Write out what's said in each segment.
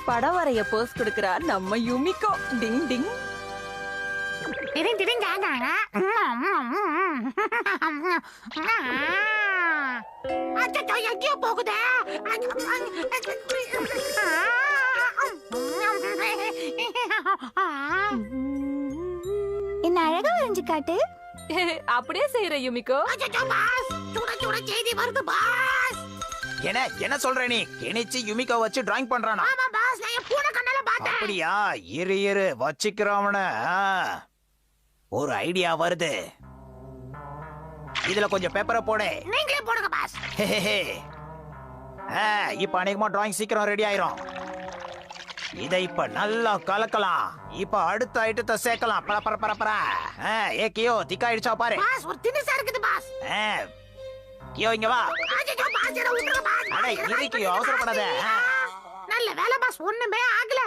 படம் வரைய போஸ் கொடுக்கறா நம்ம யுமிகோ. டிங் டிங். எங்கேயோ போகுதே. என்ன அழகா வரைஞ்சு காட்டு. அப்படியே செய்யற யுமிகோ. செய்தி வருது பாஸ். என்ன சொல்ற நீ? கெனிச்சி யுமிகோ வச்சு டிராயிங் பண்றானா? ஆமா பாஸ், நான் பூனை கண்ணால பார்த்தேன். அப்படியா? இரு வச்சுக்கிறவன. ஒரு ஐடியா வருது. இதுல கொஞ்சம் பேப்பரை போடு. நீங்களே போடுங்க பாஸ். இப்ப அநேகமா டிராயிங் சீக்கிரம் ரெடி ஆயிரும். இதை இப்ப நல்லா கலக்கலாம். இப்ப அடுத்த ஐட்டத்தை சேர்க்கலாம். பர பர பர பர. கியோ திக்காயிடுச்சா பாரு. பாஸ் ஒரு தினுசா இருக்குது பாஸ். கியோ இங்க வா. அடடா பாஸ், என்ன விட்டுருங்க பாஸ். அட இரு கியோ, அவசரப்படாத. நல்ல வேலை பாஸ், ஒண்ணுமே ஆகல.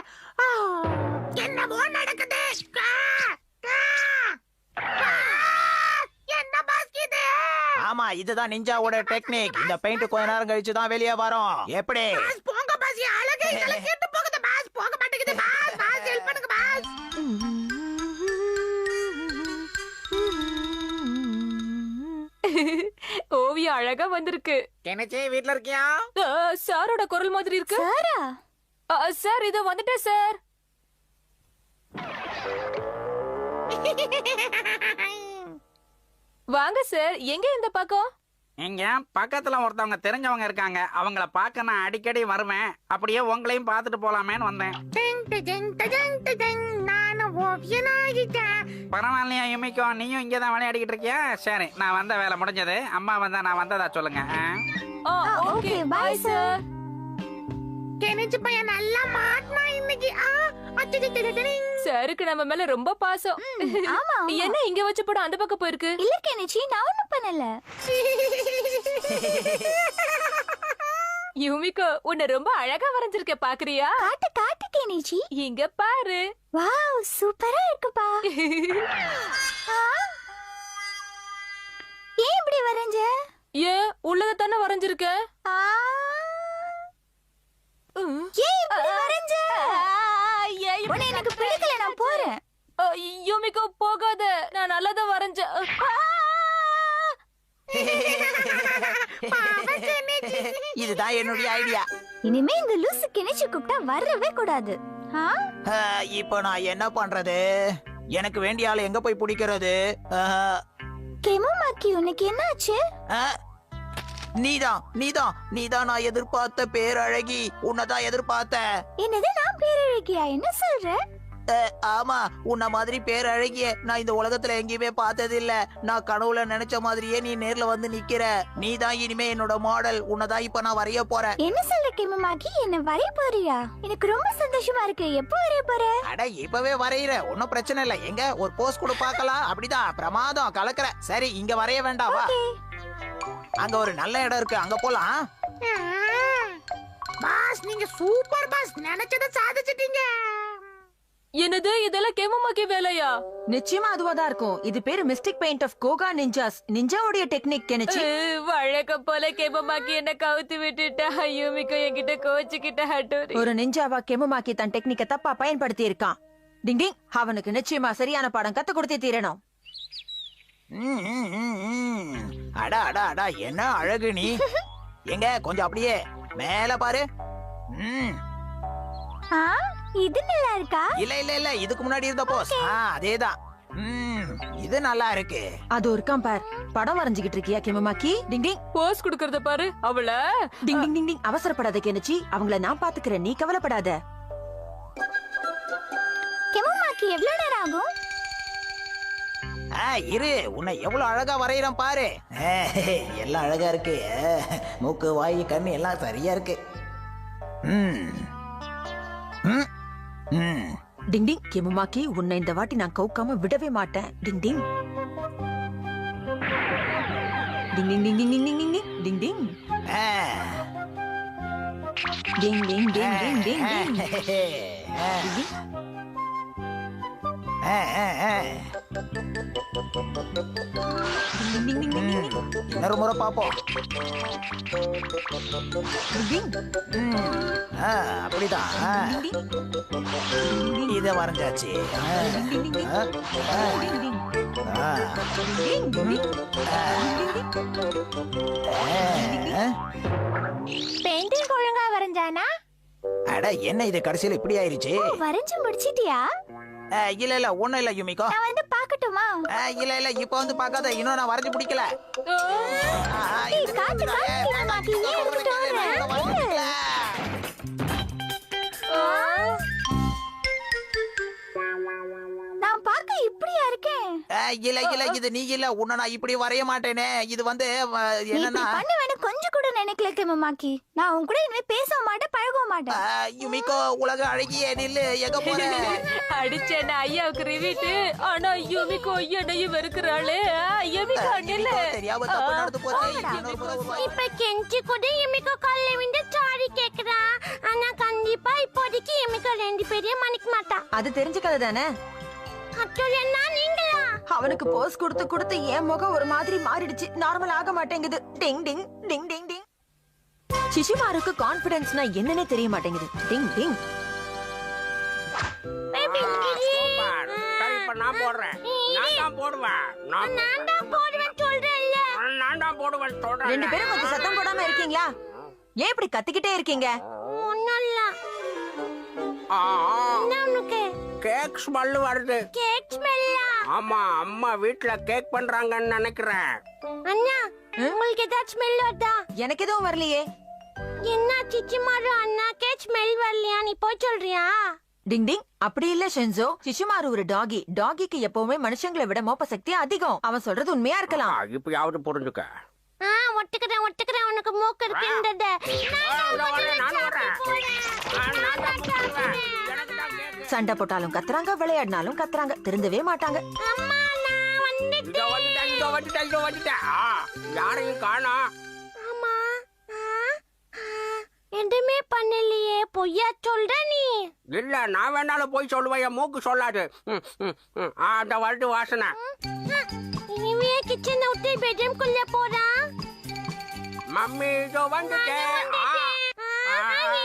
என்னமோ நடக்குது. என்ன பாஸ் இது? ஆமா, இதுதான் நிஞ்சாவோட டெக்னிக். இந்த பெயிண்ட் கொஞ்ச நேரம் கழிச்சு தான் வெளியே வரும். எப்படி? பாஸ் போங்க பாஸ், அழகே இதல கேட்டு போகுது பாஸ். போக மாட்டேங்குது பாஸ். பாஸ் ஹெல்ப் பண்ணுங்க பாஸ். ஓவியம் அழகா வந்திருக்கு. கெனச்சி வீட்ல இருக்கியா? சாரோட குரல் மாதிரி இருக்கு. சாரா? சார் இதோ வந்துட்டேன் சார். வாங்க சார். எங்க இந்த பக்கம்? இங்க பக்கத்துல ஒருத்தவங்க தெரிஞ்சவங்க இருக்காங்க. அவங்கள பார்க்க நான் அடிக்கடி வருவேன். அப்படியே உங்களையும் பார்த்துட்டு போலாமேன்னு வந்தேன். நானும் ஓவியனாகிட்டேன். பரவாயில்லையா யுமிகோ, நீயும் இங்கதான் விளையாடிக்கிட்டு இருக்கியா? சரி, நான் வந்த வேலை முடிஞ்சது. அம்மா வந்தா நான் வந்ததா சொல்லுங்க. Okay bye sir. கெனச்சி பையன் நல்லா மாட்டினா இன்னைக்கு. சாருக்கு நம்ம மேல ரொம்ப பாசம். ஆமா. என்ன இங்க வச்ச படம் அந்த பக்கம் போயிருக்கு? இல்ல கெனிச்சி, நான் ஒண்ணும் பண்ணல. யுமிகோ, உன்னை ரொம்ப அழகா வரைஞ்சிருக்க, பாக்குறியா? காட்டு காட்டு கெனிச்சி. இங்க பாரு. வாவ், சூப்பரா இருக்குப்பா. ஏன் இப்படி வரைஞ்ச? ஏன் உள்ளத தானே வரைஞ்சிருக்க? ஏன் இப்படி வரைஞ்ச? உன்னை எனக்கு பிடிக்கல, நான் போறேன். யுமிகோ போகாத, நான் நல்லதா வரைஞ்சேன். இதுதான் என்னுடைய ஐடியா. இனிமே இந்த லூசு கெனிச்சி கூப்பிட்டா வரவே கூடாது. இப்போ நான் என்ன பண்றது? எனக்கு வேண்டிய ஆளு எங்க போய் பிடிக்கிறது? கெமுமாக்கி, உனக்கு என்னாச்சு? நீதான் நான் எதிர்பார்த்த பேரழகி. உன்னதான் எதிர்பார்த்தேன். என்னது, நான் பேரழகியா? என்ன சொல்ற? ஆமா, உன்ன மாதிரி பேரழகிய நான் இந்த உலகத்துல எங்கேயுமே பார்த்தது இல்ல. நான் கனவுல நினைச்ச மாதிரியே நீ நேர்ல வந்து நிக்கிற. நீதான் இனிமே என்னோட மாடல். உன்னதான் இப்ப நான் வரைய போறேன். என்ன சொல்ற கெமுமாக்கி? என்ன வரைய போறியா? எனக்கு ரொம்ப சந்தோஷமா இருக்கு. எப்போ வரைய போற? அட இப்பவே வரையிற, ஒன்னும் பிரச்சனை இல்ல. எங்க ஒரு போஸ் கூட பார்க்கலாம். அப்படிதான், பிரமாதம், கலக்குற. சரி, இங்க வரைய வேண்டாம், வா. அங்க ஒரு நல்ல இடம் இருக்கு, அங்க போலாம். பாஸ் நீங்க சூப்பர் பாஸ், நினைச்சத சாதிச்சிட்டீங்க. என்னது, இதெல்லாம் கெமுமாக்கி வேலையா? நிச்சயமா அதுவாதான் இருக்கும். இது பேரு mystic paint of Koga ninjas. நிஞ்சாவுடைய டெக்னிக் கெனிச்சி. வழக்கம் போல கெமுமாக்கி என்ன கவுத்து விட்டுட்டா. யுமிகோ என்கிட்ட கோச்சுக்கிட்ட. ஹட்டோரி, ஒரு நிஞ்சாவா கெமுமாக்கி தன் டெக்னிக்க தப்பா பயன்படுத்தி இருக்கான். டிங் டிங், அவனுக்கு நிச்சயமா சரியான பாடம் கத்து கொடுத்தே தீரணும். அடா அடா அடா, என்ன அழகு நீ. எங்க கொஞ்சம் அப்படியே மேல பாரு. இது நல்லா இருக்கா? இல்ல இதுக்கு முன்னாடி இருந்த போஸ். அதேதான். இது நல்லா இருக்கு. அது ஒருக்காம் பார். படம் வரைஞ்சுகிட்டு இருக்கியா கெமுமாக்கி? டிங் டிங், போஸ் குடுக்கறத பாரு. அவள டிங் டிங் டிங் டிங், அவசரப்படாத கெனிச்சி. அவங்கள நான் பாத்துக்கிறேன், நீ கவலைப்படாத. கெமுமாக்கி, எவ்வளவு நேரம் ஆகும்? இரு, உன்னை எவ்வளவு அழகா வரையறேன் பாரு. எல்லாம் அழகா இருக்கு. மூக்கு, வாய், கண்ணு எல்லாம் சரியா இருக்கு. டிங் டிங், கெமுமாக்கி, உன்னை இந்த வாட்டி நான் கவுக்காம விடவே மாட்டேன். டிங் டிங் டிங் டிங் டிங் டிங் டிங் டிங் டிங் டிங் டிங் டிங் டிங் டிங் டிங் டிங். இன்னொரு முறை பாப்போம். அப்படிதான். இத வரைஞ்சாச்சு. பெயிண்டிங் ஒழுங்கா வரைஞ்சானா? அட என்ன இது கடைசியில இப்படி ஆயிருச்சு? வரைஞ்சு முடிச்சிட்டியா? இல்ல இல்ல ஒண்ணும் இல்ல யுமிகோ. நான் வந்து பார்க்கட்டுமா? இல்ல இல்ல இப்ப வந்து பார்க்காத, இன்னும் நான் வரைஞ்சு பிடிக்கல. ஏய், காட்டு மாக்கி, நீ எடுத்துட்டு வர. நான் பார்க்க இப்படியா இருக்கேன்? இல்ல இல்ல இது நீ இல்ல, உன்னை நான் இப்படி வரைய மாட்டேனே. இது வந்து நீ என்னன்னா இப்படி பண்ணுவேன்னு கொஞ்சம் கூட நினைக்கல கேமமாக்கி. நான் உன் கூட இனிமே பேசவும் மாட்டேன், பழகவும் மாட்டேன். யுமிகோ உலக அழகிய நில்லு, எங்க போற? அடிச்சேன ஐயாவுக்கு ரிவீட்டு. ஆனா யுமிகோ என்னையும் வெறுக்கிறாளே. யுமிகோ நில்லு. தெரியாம தப்பு நடந்து போச்சு. இன்னொரு முறை ஒரு வாய். இப்ப கெஞ்சி கூட எமிக்கோ கால்ல விழுந்து சாரி கேக்குறா. ஆனா கண்டிப்பா இப்போதைக்கு எமிக்கோ 2 பேரையும் மன்னிக்க மாட்டா. அது தெரிஞ்சுக்கல தானே. அச்சோல் என்ன நீங்களா? அவனுக்கு போஸ் கொடுத்து கொடுத்து என் முகம் ஒரு மாதிரி மாறிடுச்சு. நார்மல் ஆக மாட்டேங்குது. டிங் டிங் டிங் டிங் டிங். சிசுமாருக்கு கான்ஃபிடன்ஸ்னா என்னன்னே தெரிய மாட்டேங்குது. டிங் டிங். சூப்பர். சரி, இப்ப நான் போடுறேன். நான் தான் போடுவேன். நான் தான் போடுவேன் சொல்றேன்ல. நான் தான் போடுவேன் சொல்றேன். 2 பேரும் கொஞ்சம் சத்தம் போடாம இருக்கீங்களா? ஏன் இப்படி கத்திக்கிட்டே இருக்கீங்க? ஒண்ணும் இல்ல. என்ன உனக்கு? கேக் ஸ்மெல் வருது. கேக் ஸ்மெல்லா? ஆமா, அம்மா வீட்ல கேக் பண்றாங்கன்னு நினைக்கிறேன். அண்ணா உங்களுக்கு ஏதாச்சும் ஸ்மெல் வருதா? எனக்கு எதுவும் வரலையே. என்ன சிச்சிமாரு அண்ணா கேக் ஸ்மெல் வரலையா? நீ போய் சொல்றியா? டிங் டிங். அப்படி இல்ல ஷென்சோ. சிசுமாரு ஒரு டாகி. டாகிக்கு எப்பவுமே மனுஷங்களை விட மோப்ப சக்தி அதிகம். அவன் சொல்றது உண்மையா இருக்கலாம். இப்பயாவது புரிஞ்சுக்க. ஒட்டுக்கிறேன் உனக்கு மூக்கு இருக்குன்றத. நானும் வரேன். சண்டை போட்டாலும் கத்துறாங்க, விளையாடினாலும் கத்துறாங்க. திருந்தவே மாட்டாங்க. அம்மா நான் வந்துட்டேன். இதோ வந்துட்டேன். யாரையும் காணோம். ஆமா. எதுவுமே பண்ணலையே, பொய்யா சொல்ற நீ? இல்ல, நான் வேணாலும் போய் சொல்லுவேன். என் மூக்கு சொல்லாது. அந்த வருது வாசனை. இனிமே கிச்சனை விட்டு பெட்ரூம்குள்ள போறான். மம்மி இதோ வந்துட்டேன்.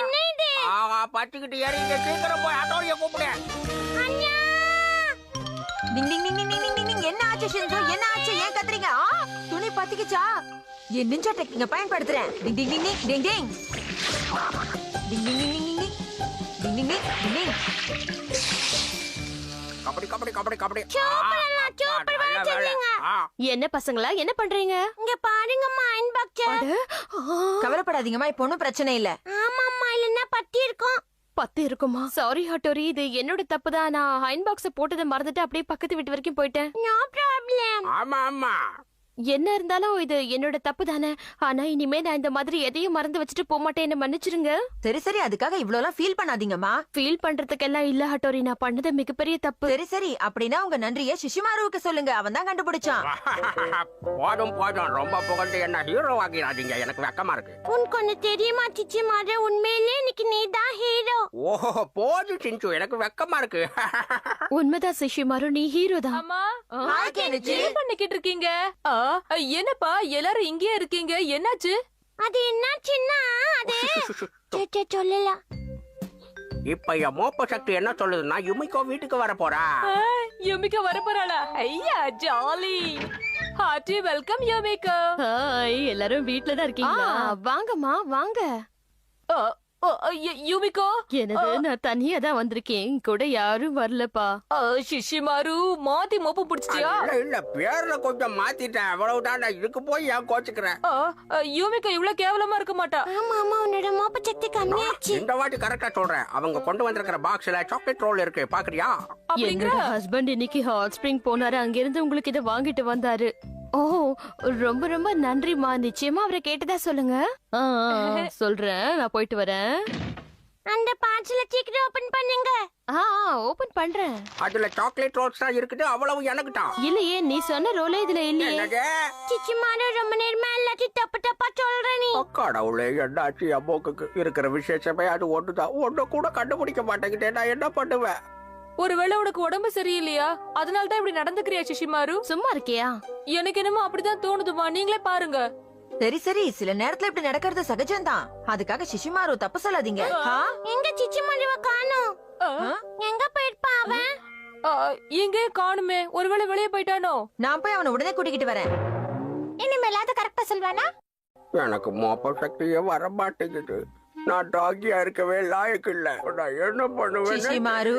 என்ன இது? பச்சுக்கிட்டு ஏறிங்க. சீக்கிரம் போய் ஆட்டோரிய கூப்பிடு. அண்ணா டிங் டிங் டிங் டிங் டிங் டிங் டிங். என்ன ஆச்சு ஷென்சோ? என்ன ஆச்சு? ஏன் கத்துறீங்க? துணி பத்திக்கிச்சா? என் நிஞ்சா டெக்னிக்க பயன்படுத்துறேன். டிங் டிங் டிங் டிங் டிங் டிங். டிங் டிங் டிங் டிங் டிங். டிங் டிங் டிங் டிங் டிங். கபடி. சூப்பர் வச்சிருக்கீங்க. என்ன பசங்களா என்ன பண்றீங்க? இங்க பாருங்கம்மா அயன் பாக்ஸ். கவலைப்படாதீங்கம்மா, இப்ப ஒண்ணும் பிரச்சனை இல்ல. ஆமாம்மா, இல்லன்னா பத்தி இருக்கும். 10 இருக்குமா? சாரி ஹட்டோரி, இது என்னோட தப்பு தான். நான் அயன் பாக்ஸ் போட்டதை மறந்துட்டு அப்படியே பக்கத்து வீட்டு வரைக்கும் போயிட்டேன். No problem. ஆமா. என்ன இருந்தாலும் இது என்னோட தப்பு தானே. ஆனா இனிமே நான் இந்த மாதிரி எதையும் மறந்து வச்சுட்டு போக மாட்டேன். என்ன மன்னிச்சிருங்க. சரி சரி, அதுக்காக இவ்வளவு ஃபீல் பண்ணாதீங்கம்மா. ஃபீல் பண்றதுக்கெல்லாம் இல்ல ஹட்டோரி, நான் பண்ணது மிகப்பெரிய தப்பு. சரி சரி, அப்படின்னா உங்க நன்றியை சிசுமாருவுக்கு சொல்லுங்க. அவன் தான் கண்டுபிடிச்சான். போதும். ரொம்ப புகழ்ந்து என்ன ஹீரோ ஆகிறாதீங்க. எனக்கு வெக்கமா இருக்கு. உனக்கு ஒண்ணு தெரியுமா சிச்சிமாரு? உண்மையிலே இன்னைக்கு நீ தான் ஹீரோ. ஓஹோ, போது சிஞ்சு, எனக்கு வெக்கமா இருக்கு. உண்மைதான் சிஷிமாரு, நீ ஹீரோ தான். அம்மா என்ன பண்ணிக்கிட்டு இருக்கீங்க? என்னப்பா எல்லாரும் இங்கே இருக்கீங்க? என்னாச்சு? அது என்னாச்சுன்னா அது சொல்லலாம். இப்ப என் மோப்ப சக்தி என்ன சொல்லுதுன்னா யுமிகோ வீட்டுக்கு வர போறா. யுமிகோ வர போறாளா? ஐயா jolly. Hearty welcome Yumiko. Hi, எல்லாரும் வீட்ல தான் இருக்கீங்களா? வாங்கம்மா வாங்க. யுமிகோ, என்னது, நான் தனியா தான் வந்திருக்கேன். கூட யாரும் வரலப்பா. சிஷிமாரு மாத்தி மோப்பு பிடிச்சிட்டியா? இல்ல, பேர்ல கொஞ்சம் மாத்திட்டேன், அவ்வளவுதான். இதுக்கு போய் ஏன் கோச்சுக்கிறேன்? யூமிகோ இவ்வளவு கேவலமா இருக்க மாட்டா. ஆமா உன்னோட மோப்ப சக்தி கம்மியாச்சு. இந்த வாட்டி கரெக்டா சொல்றேன். அவங்க கொண்டு வந்திருக்கிற பாக்ஸ்ல சாக்லேட் ரோல் இருக்கு, பாக்குறியா? என்னோட ஹஸ்பண்ட் இன்னைக்கு ஹாட் ஸ்பிரிங் போனாரு. அங்கிருந்து உங்களுக்கு இதை வாங்கிட்டு வந்தாரு. ஓ, ரொம்ப ரொம்ப நன்றிமா. நிச்சயமா அவரை கேட்டதா சொல்லுங்க. சொல்றேன், நான் போயிட்டு வரேன். அந்த பார்சலை சீக்கிரம் ஓபன் பண்ணுங்க. ஓபன் பண்றேன். அதுல சாக்லேட் ரோல்ஸ் தான் இருக்குது, அவ்வளவு எனக்கு தான். இல்லையே, நீ சொன்ன ரோலே இதுல இல்லையே. சிச்சிமாரு ரொம்ப நேரமா எல்லாத்தையும் தப்பா சொல்ற நீ. கடவுளே, என்னாச்சு அம்மோக்கு? இருக்கிற விசேஷமே அது ஒண்ணுதான். ஒண்ணு கூட கண்டுபிடிக்க மாட்டேங்கிட்டே. நான் என்ன பண்ணுவேன்? ஒருவேளை உனக்கு உடம்பு சரியில்லையா? அதனால தான் இப்படி நடந்துக்கிறியா சிஷிமாரு? சும்மா இருக்கியா? எனக்கு என்னமோ அப்படிதான் தோணுதுமா. நீங்களே பாருங்க. சரி சரி, சில நேரத்துல இப்படி நடக்கிறது சகஜம்தான். அதுக்காக சிஷிமாரு தப்பு சொல்லாதீங்க. எங்க சிச்சி மருவ காணோம். எங்க போயிருப்பா அவன்? எங்கே காணுமே, ஒருவேளை வெளியே போயிட்டானோ? நான் போய் அவனை உடனே கூட்டிக்கிட்டு வரேன். இனிமேலாவது கரெக்டா சொல்வானா? எனக்கு மோப்ப சக்தியே வர மாட்டேங்குது. நான் டாகியா இருக்கவே லாயக்கு இல்ல. நான் என்ன பண்ணுவேன்? சிஷிமாரு,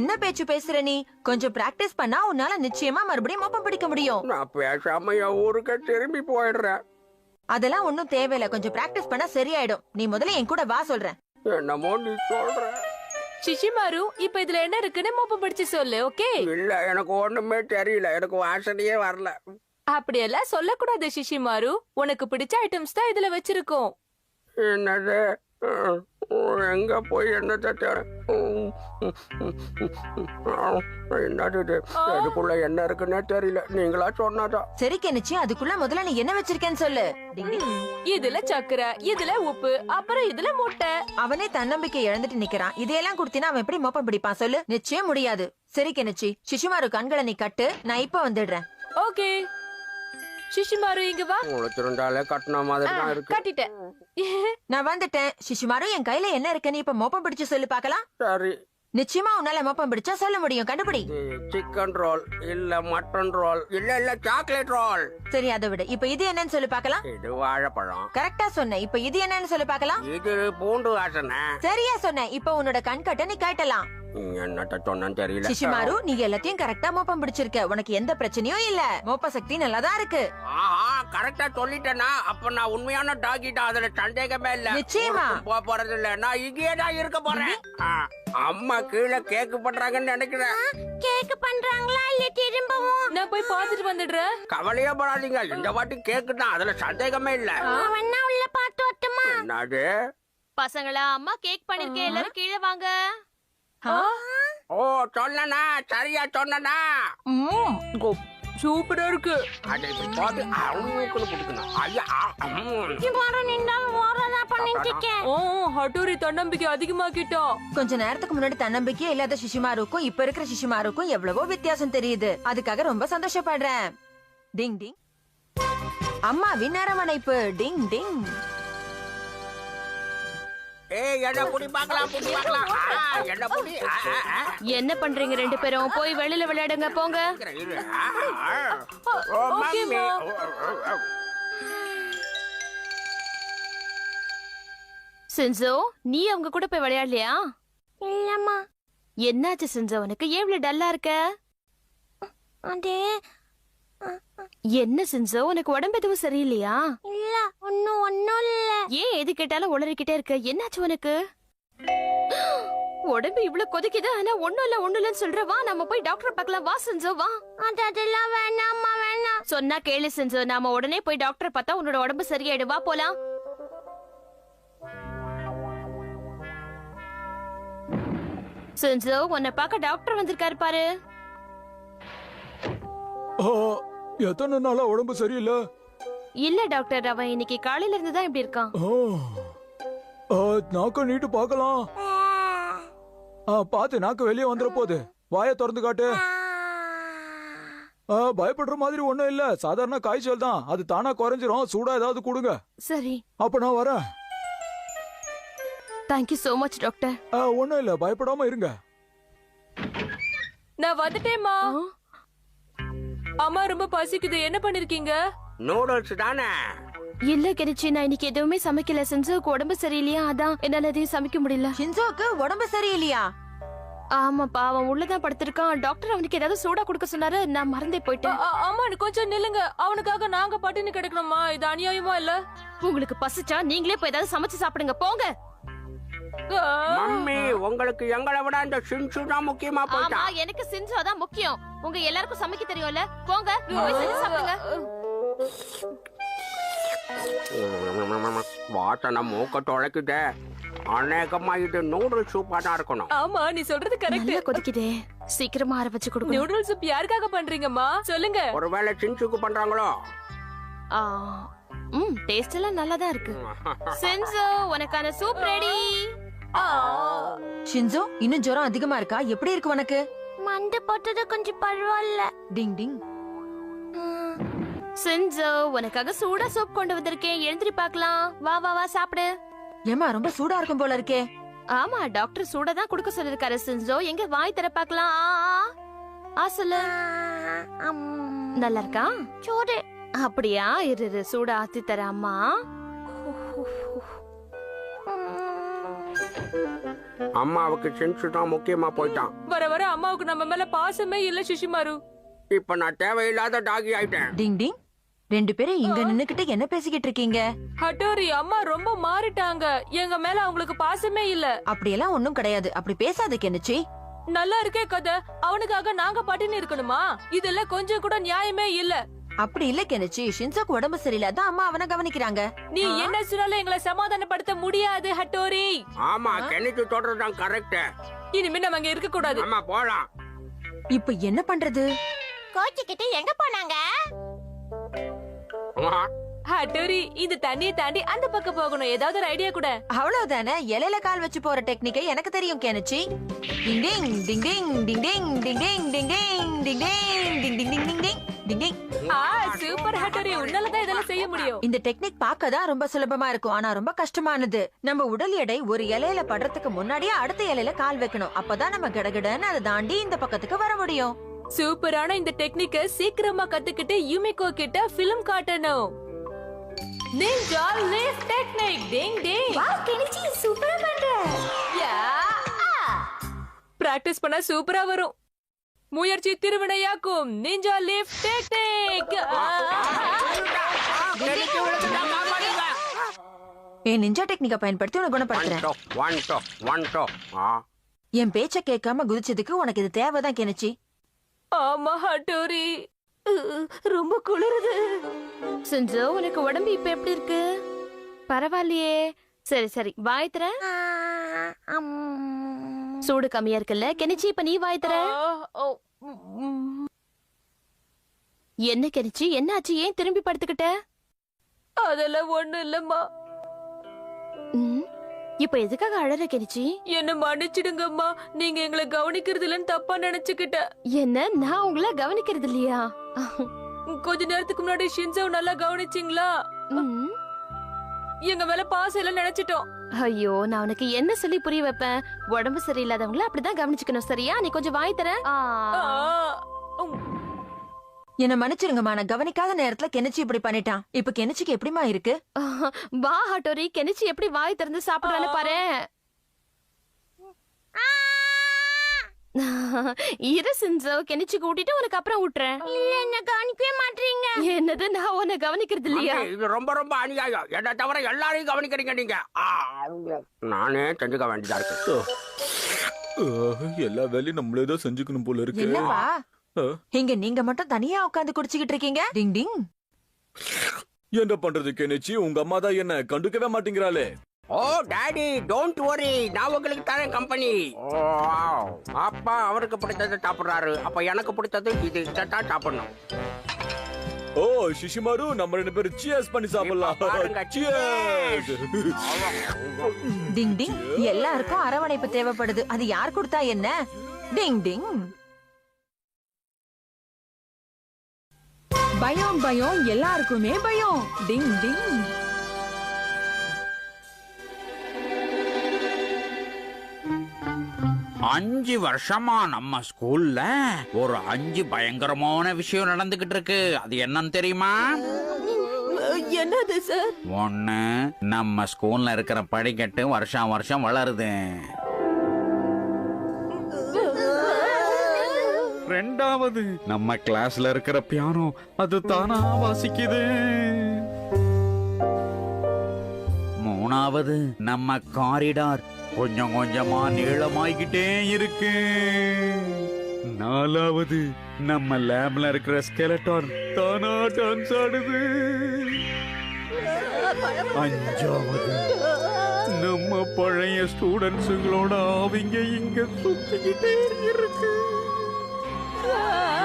என்ன பேச்சு பேசுற நீ? கொஞ்சம் பிராக்டிஸ் பண்ணா உன்னால நிச்சயமா மறுபடியும் மோப்பம் பிடிக்க முடியும். நான் பேசாம என் ஊருக்கு திரும்பி போயிடுறேன். அதெல்லாம் ஒண்ணும் தேவையில்ல. கொஞ்சம் பிராக்டிஸ் பண்ணா சரியாயிடும். நீ முதல்ல என் கூட வா சொல்றேன். என்னமோ நீ சொல்ற. சிஷிமாரு, இப்ப இதுல என்ன இருக்குன்னு மோப்பம் பிடிச்சு சொல்லு, ஓகே? இல்ல, எனக்கு ஒண்ணுமே தெரியல. எனக்கு வாசனையே வரல. அப்படியெல்லாம் சொல்லக்கூடாது சிஷிமாரு. உனக்கு பிடிச்ச ஐட்டம்ஸ் தான் இதுல வச்சிருக்கோம். என்னது? எங்க போய் என்னது என்னது இது? இதுக்குள்ள என்ன இருக்குன்னே தெரியல. நீங்களா சொன்னாதான். சரி கெனிச்சி, அதுக்குள்ள முதல்ல நீ என்ன வச்சிருக்கேன்னு சொல்லு. டிங் டிங். இதுல சக்கரை, இதுல உப்பு, அப்புறம் இதுல முட்டை. அவனே தன்னம்பிக்கை இழந்துட்டு நிக்கிறான். இதையெல்லாம் குடுத்தினா அவன் எப்படி மோப்பம் பிடிப்பான் சொல்லு? நிச்சயம் முடியாது. சரி கெனிச்சி, சிஷிமாரு கண்களை நீ கட்டு. நான் இப்ப வந்துடுறேன். ஓகே சிஷிமாரு, இங்க வா. உழைச்சிருந்தாலே கட்டின மாதிரி தான் இருக்கு. கட்டிட்டேன். நான் வந்துட்டேன். சிஷிமாரு, என் கையில என்ன இருக்குன்னு இப்ப மோப்பம் பிடிச்சு சொல்லு பாக்கலாம். சரி, நிச்சயமா உன்னால மோப்பம் பிடிச்சா சொல்ல முடியும். கண்டுபிடி. சிக்கன் ரோல் இல்ல மட்டன் ரோல் இல்ல சாக்லேட் ரோல். சரி, அதை விட இப்ப இது என்னன்னு சொல்லு பாக்கலாம். இது வாழைப்பழம். கரெக்டா சொன்ன. இப்ப இது என்னன்னு சொல்லு பாக்கலாம். இது பூண்டு வாசனை. சரியா சொன்ன. இப்ப உன்னோட கண் கட்ட நீ காட்டலாம். என்னட்ட சொன்னு தெரியல. சிஷிமாரு, நீ எல்லாத்தையும் கரெக்டா மோப்பம் பிடிச்சிருக்க. உனக்கு எந்த பிரச்சனையும் இல்ல. மோப்ப சக்தி நல்லாதான் இருக்கு. ஆஹா, கரெக்டா சொல்லிட்டேனா? அப்ப நான் உண்மையான டாகி தான். அதுல சந்தேகமே இல்ல. நிச்சயமா. போக போறது இல்ல. நான் இங்கேயே தான் இருக்க போறேன். அம்மா கீழே கேக்கு பண்றாங்கன்னு நினைக்கிறேன். கேக் பண்றாங்களா இல்ல திரும்பவும்? நான் போய் பாத்துட்டு வந்துடுறேன். கவலையே படாதீங்க. இந்த வாட்டி கேக்கு தான். அதுல சந்தேகமே இல்ல. அவன்னா உள்ள பாத்து வரட்டுமா? என்னது? பசங்களா, அம்மா கேக் பண்ணிருக்கேன், எல்லாரும் கீழே வாங்க. ஓ, சொன்னனா? சரியா சொன்னனா? சூப்பரா இருக்கு. அதை இப்படி போட்டு அவங்களுக்குள்ள கொடுக்கணும். ஐயா, சிமாரு நின்றால் ஓரதா பண்ணிட்டு இருக்கேன். ஹட்டூரி தன்னம்பிக்கை அதிகமாக்கிட்டோம். கொஞ்ச நேரத்துக்கு முன்னாடி தன்னம்பிக்கையே இல்லாத சிஷிமாருக்கும் இப்ப இருக்கிற சிஷிமாருக்கும் எவ்வளவோ வித்தியாசம் தெரியுது. அதுக்காக ரொம்ப சந்தோஷப்படுறேன். டிங் டிங். அம்மாவின் அரவணைப்பு. டிங் டிங். ஏய், என்ன புடி பார்க்கலாம், புடி பார்க்கலாம். என்ன புடி? என்ன பண்றீங்க ரெண்டு பேரும்? போய் வெளியில விளையாடுங்க, போங்க. ஓ, மம்மி. சின்சோ, நீ அவங்க கூட போய் விளையாடலையா? இல்லம்மா. என்னாச்சு சின்சோ, உனக்கு ஏன் இவ்வளவு டல்லா இருக்க? அது என்ன சின்சோ, உனக்கு உடம்பு எதுவும் சரியில்லையா? இல்ல, ஒண்ணும் இல்ல. ஏன் எது கேட்டாலும் உளறிக்கிட்டே இருக்க? என்னாச்சு உனக்கு? உடம்பு இவ்வளவு கொதிக்குது, ஆனா ஒண்ணும் இல்லன்னு சொல்ற. வா, நம்ம போய் டாக்டர் பார்க்கலாம். வா சின்சோ, வா. அதெல்லாம் வேணாம்மா, வேணாம். சொன்னா கேளு சின்சோ, நாம உடனே போய் டாக்டர் பார்த்தா உன்னோட உடம்பு சரியாயிடும். வா போலாம். சின்சோ, உன்னை பார்க்க டாக்டர் வந்திருக்காரு பாரு. எத்தனை நாளா உடம்பு சரியில்லை? இல்ல டாக்டர், அவன் இன்னைக்கு காலையில இருந்து தான் இப்படி இருக்கான். நாக்க நீட்டு பார்க்கலாம். பாத்து, நாக்கு வெளியே வந்துட போகுது. வாயை திறந்து காட்டு. பயப்படுற மாதிரி ஒண்ணும் இல்ல, சாதாரண காய்ச்சல் தான். அது தானா குறைஞ்சிரும். சூடா ஏதாவது கொடுங்க. சரி, அப்ப நான் வரேன். Thank you so much doctor. ஒண்ணும் இல்ல, பயப்படாம இருங்க. நான் வந்துட்டேம்மா. அம்மா ரொம்ப பசிக்குது, என்ன பண்ணிருக்கீங்க? நூடுல்ஸ் தானே? இல்ல கெனிச்சி, நான் இன்னைக்கு எதுவுமே சமைக்கல. சின்சோக்கு உடம்பு சரியில்லையா, அதான் என்னால எதையும் சமைக்க முடியல. ஷின்சோக்கு உடம்பு சரியில்லையா? ஆமாப்பா, அவன் உள்ளதான் படுத்திருக்கான். டாக்டர் அவனுக்கு ஏதாவது சூடா கொடுக்க சொன்னாரு, நான் மறந்தே போயிட்டேன். அம்மா கொஞ்சம் நில்லுங்க. அவனுக்காக நாங்க பட்டினி கிடக்கணுமா? இது அநியாயமா இல்ல? உங்களுக்கு பசிச்சா நீங்களே போய் ஏதாவது சமைச்சு சாப்பிடுங்க, போங்க. மம்மி, உங்களுக்கு எங்களை விட இந்த சின்சு தான் முக்கியமா ஆமா, போயிட்டா. எனக்கு சின்சோ தான் முக்கியம். உங்க எல்லாருக்கும் சமைக்க தெரியும்ல, போங்க போய் செஞ்சு சாப்பிடுங்க. வாசனை மூக்க தொலைக்குதே. அநேகமா இது நூடுல்ஸ் சூப்பா தான் இருக்கணும். ஆமா, நீ சொல்றது கரெக்ட். நல்லா கொதிக்குதே, சீக்கிரமா ஆற வச்சு கொடுங்க. நூடுல்ஸ் சூப் யாருக்காக பண்றீங்கம்மா? சொல்லுங்க. ஒருவேளை சின்சுக்கு பண்றாங்களோ? டேஸ்ட் எல்லாம் நல்லா தான் இருக்கு. சின்சோ, உனக்கான சூப் ரெடி. ஷின்சோ, இன்னும் ஜுரம் அதிகமா இருக்கா? எப்படி இருக்கு உனக்கு? மந்து போட்டது கொஞ்சம் பரவாயில்ல. டிங் டிங். சின்சோ உனக்காக சூடா சூப் கொண்டு வந்திருக்கேன், எழுந்திரி பார்க்கலாம். வா வா வா சாப்பிடு. ஏமா ரொம்ப சூடா இருக்கும் போல இருக்கே. ஆமா, டாக்டர் சூடா தான் குடுக்க சொல்லிருக்காரு. சின்சோ எங்க வாய் தர பார்க்கலாம். சொல்லு. நல்லா இருக்கா சோறு? அப்படியா, இரு சூடா ஆத்தி தர அம்மா. அம்மாவுக்கு சென்ஸ் தான் முக்கியமா போயிட்டான். வர வர அம்மாவுக்கு நம்ம மேல பாசமே இல்ல சிஷிமாரு. இப்ப நான் தேவையில்லாத டாகி ஆயிட்டேன். டிங் டிங், 2 பேரும் இங்க நின்னுக்கிட்டு என்ன பேசிக்கிட்டு இருக்கீங்க? ஹட்டோரி, அம்மா ரொம்ப மாறிட்டாங்க. எங்க மேல அவங்களுக்கு பாசமே இல்ல. அப்படியெல்லாம் ஒண்ணும் கிடையாது. அப்படி பேசாத கெனிச்சி. நல்லா இருக்கே கதை. அவனுக்காக நாங்க பட்டினி இருக்கணுமா? இதுல கொஞ்சம் கூட நியாயமே இல்ல. அப்படி இல்ல கெனிச்சி, ஷின்சோக்கு உடம்பு சரியில்லை, அதான் அம்மா அவனை கவனிக்கிறாங்க. நீ என்ன சொன்னாலும் எங்களை சமாதானப்படுத்த முடியாது ஹட்டோரி. ஆமா, கெனிச்சு தொடர்தான் கரெக்ட். இனிமே நம்ம அங்க இருக்க கூடாது. ஆமா, போலாம். இப்ப என்ன பண்றது? கோச்சிக்கிட்டு எங்க போனாங்க? ஹட்டோரி, இந்த தண்ணியை தாண்டி அந்த பக்கம் போகணும். ஏதாவது ஒரு ஐடியா கூட. அவ்வளவுதானே, இலையில கால் வச்சு போற டெக்னிக்கை எனக்கு தெரியும் கெனிச்சி. டிங் டிங் டிங் டிங் டிங் டிங் டிங் டிங் டிங் டிங் டிங் டிங் டிங் டிங் டிங் டிங் டிங் டிங். சூப்பர் ஹட்டோரி, உன்னாலதான் இதெல்லாம் செய்ய முடியும். இந்த டெக்னிக் பார்க்கதான் ரொம்ப சுலபமா இருக்கும், ஆனா ரொம்ப கஷ்டமானது. நம்ம உடல் எடை ஒரு இலையில படுறதுக்கு முன்னாடியே அடுத்த இலையில கால் வைக்கணும். அப்பதான் நம்ம கடகடன்னு அதை தாண்டி இந்த பக்கத்துக்கு வர முடியும். சூப்பரான இந்த டெக்னிக்க சீக்கிரமா கத்துக்கிட்டு யுமிகோ கிட்ட பிலிம் காட்டணும். Ninja lift technique. டிங் டிங். வாவ் கெனிச்சி, சூப்பரா பண்ற. பிராக்டிஸ் பண்ணா சூப்பரா வரும். முயற்சி திருவினையாக்கும். Ninja lift technique. என் நிஞ்சா டெக்னிக்கை பயன்படுத்தி உனக்கு குணப்படுத்துறேன். என் பேச்ச கேட்காம குதிச்சதுக்கு உனக்கு இது தேவைதான் கெனிச்சி. ஆமா ஹட்டோரி, ரொம்ப குளிருது. சின்சோ உனக்கு உடம்பு இப்ப எப்படி இருக்கு? பரவாயில்லையே. சரி வாய் தர. சூடு கம்மியா இருக்குல்ல கெனிச்சி? இப்ப நீ வாய் தர. என்ன கெனிச்சி, என்னாச்சு? ஏன் திரும்பி படுத்துக்கிட்ட? அதெல்லாம் ஒண்ணு இல்லம்மா. இப்ப எதுக்காக அழற கெனிச்சி? என்ன மன்னிச்சிடுங்கம்மா, நீங்க எங்களை கவனிக்கிறது இல்லன்னு தப்பா நினைச்சுக்கிட்ட. என்ன, நான் உங்களை கவனிக்கிறது இல்லையா? கொஞ்ச நேரத்துக்கு முன்னாடி ஷின்சோ நல்லா கவனிச்சிங்களா? எங்க மேல பாசம் இல்ல நினைச்சிட்டோம். ஐயோ, நான் உனக்கு என்ன சொல்லி புரிய வைப்பேன்? உடம்பு சரியில்லாதவங்கள அப்படிதான் கவனிச்சுக்கணும், சரியா? நீ கொஞ்சம் வாய் தர. என்ன மன்னிச்சிருங்கம்மா, நான் கவனிக்காத நேரத்துல கெனிச்சி இப்படி பண்ணிட்டான். இப்ப கெனிச்சிக்கு எப்படிமா இருக்கு? வா ஹட்டோரி, கெனிச்சி எப்படி வாய் திறந்து சாப்பிடுறான்னு பாரு. இரு சின்சோ, கெனிச்சி கூட்டிட்டு உனக்கு அப்புறம் விட்டுறேன். என்ன கவனிக்கவே மாட்டீங்க. என்னது, நான் உன்னை கவனிக்கிறது இல்லையா? இது ரொம்ப ரொம்ப அநியாயம். என்ன தவிர எல்லாரையும் கவனிக்கிறீங்க நீங்க. நானே செஞ்சுக்க வேண்டியதா இருக்கு. எல்லா வேலையும் நம்மளே தான் செஞ்சுக்கணும் போல இருக்கு. என்னப்பா இங்க நீங்க மட்டும் தனியா உட்கார்ந்து குடிச்சுக்கிட்டு இருக்கீங்க? டிங் டிங். என்ன பண்றது கெனிச்சி, உங்க அம்மா தான் என்ன கண்டுக்கவே மாட்டேங்கிறாளே. ஓ டாடி, டோன்ட் வரி, நான் உங்களுக்கு தரேன் கம்பெனி. அப்பா அவருக்கு பிடிச்சதை சாப்பிடுறாரு, அப்ப எனக்கு பிடிச்சது இது. இதான் சாப்பிடணும். ஓ ஷிஷிமாரு, நம்ம 2 பேரும் சியர்ஸ் பண்ணி சாப்பிடலாம். Cheers. டிங் டிங். எல்லாருக்கும் அரவணைப்பு தேவைப்படுது, அது யார் கொடுத்தா என்ன? டிங் டிங். பயம் பயம், எல்லாருக்குமே பயம். டிங் டிங். அஞ்சு வருஷமா நம்ம ஸ்கூல்ல ஒரு 5 பயங்கரமான விஷயம் நடந்துகிட்டு இருக்கு. அது என்னன்னு தெரியுமா? என்னது சார்? ஒண்ணு, நம்ம ஸ்கூல்ல இருக்கிற படிக்கட்டு வருஷம் வருஷம் வளருது. ரெண்டாவது, நம்ம கிளாஸ்ல இருக்கிற பியானோ அது தானா வாசிக்குது. மூணாவது, நம்ம காரிடார் கொஞ்சம் கொஞ்சமா நீளமாயிக்கிட்டே இருக்கு. நாலாவது, நம்ம லேப்ல இருக்கிற ஸ்கெலட்டான் தானா டான்ஸ் ஆடுது. அஞ்சாவது, நம்ம பழைய ஸ்டூடெண்ட்ஸுங்களோட அவங்க இங்க சுத்திக்கிட்டே இருக்கு.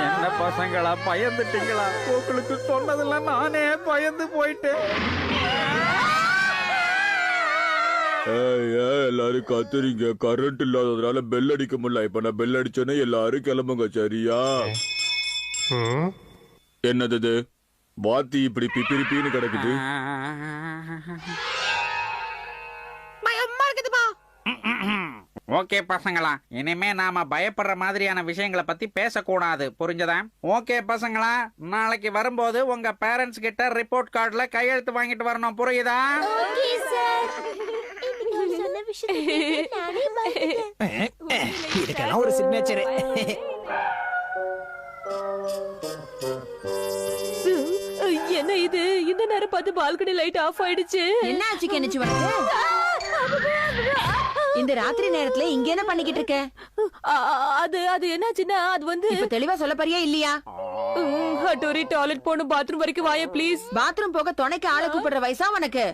என்ன பசங்களா, பயந்துட்டீங்களா? உங்களுக்கு சொன்னதெல்லாம் நானே பயந்து போயிட்டேன். எல்லாரும் கத்துறீங்க. கரண்ட் இல்லாததுனால பெல் அடிக்க முடியல. இப்ப நான் பெல் அடிச்சோன்னே எல்லாரும் கிளம்புங்க, சரியா? என்னது? பாத்தி இப்படி பிப்பிரிப்பின்னு கிடக்குது. பயமா இருக்குதுப்பா. ஓகே பசங்களா, இனிமே நாம பயப்படுற மாதிரியான விஷயங்களை பத்தி பேசக்கூடாது, புரிஞ்சதா? ஓகே பசங்களா, நாளைக்கு வரும்போது உங்க பேரண்ட்ஸ் கிட்ட ரிப்போர்ட் கார்டுல கையெழுத்து வாங்கிட்டு வரணும், புரியுதா? Okay sir. இன்னைக்கு சொன்ன விஷயத்தை நானே மறந்துட்டேன். இதுக்கெல்லாம் ஒரு சிக்னேச்சர். என்ன இது இந்த நேரம் பார்த்து பால்கனி லைட் ஆஃப் ஆயிடுச்சு. என்ன ஆச்சு கெனிச்சு உனக்கு? இந்த ராத்திரி நேரத்துல இங்க என்ன பண்ணிக்கிட்டு இருக்க? அது என்னாச்சுன்னா அது வந்து இப்ப தெளிவா சொல்ல போறியா இல்லையா? ஹட்டோரி டாய்லெட் போணும், பாத்ரூம் வரைக்கும் வாயே ப்ளீஸ். பாத்ரூம் போக துணைக்கு ஆளை கூப்பிடுற வயசா உனக்கு?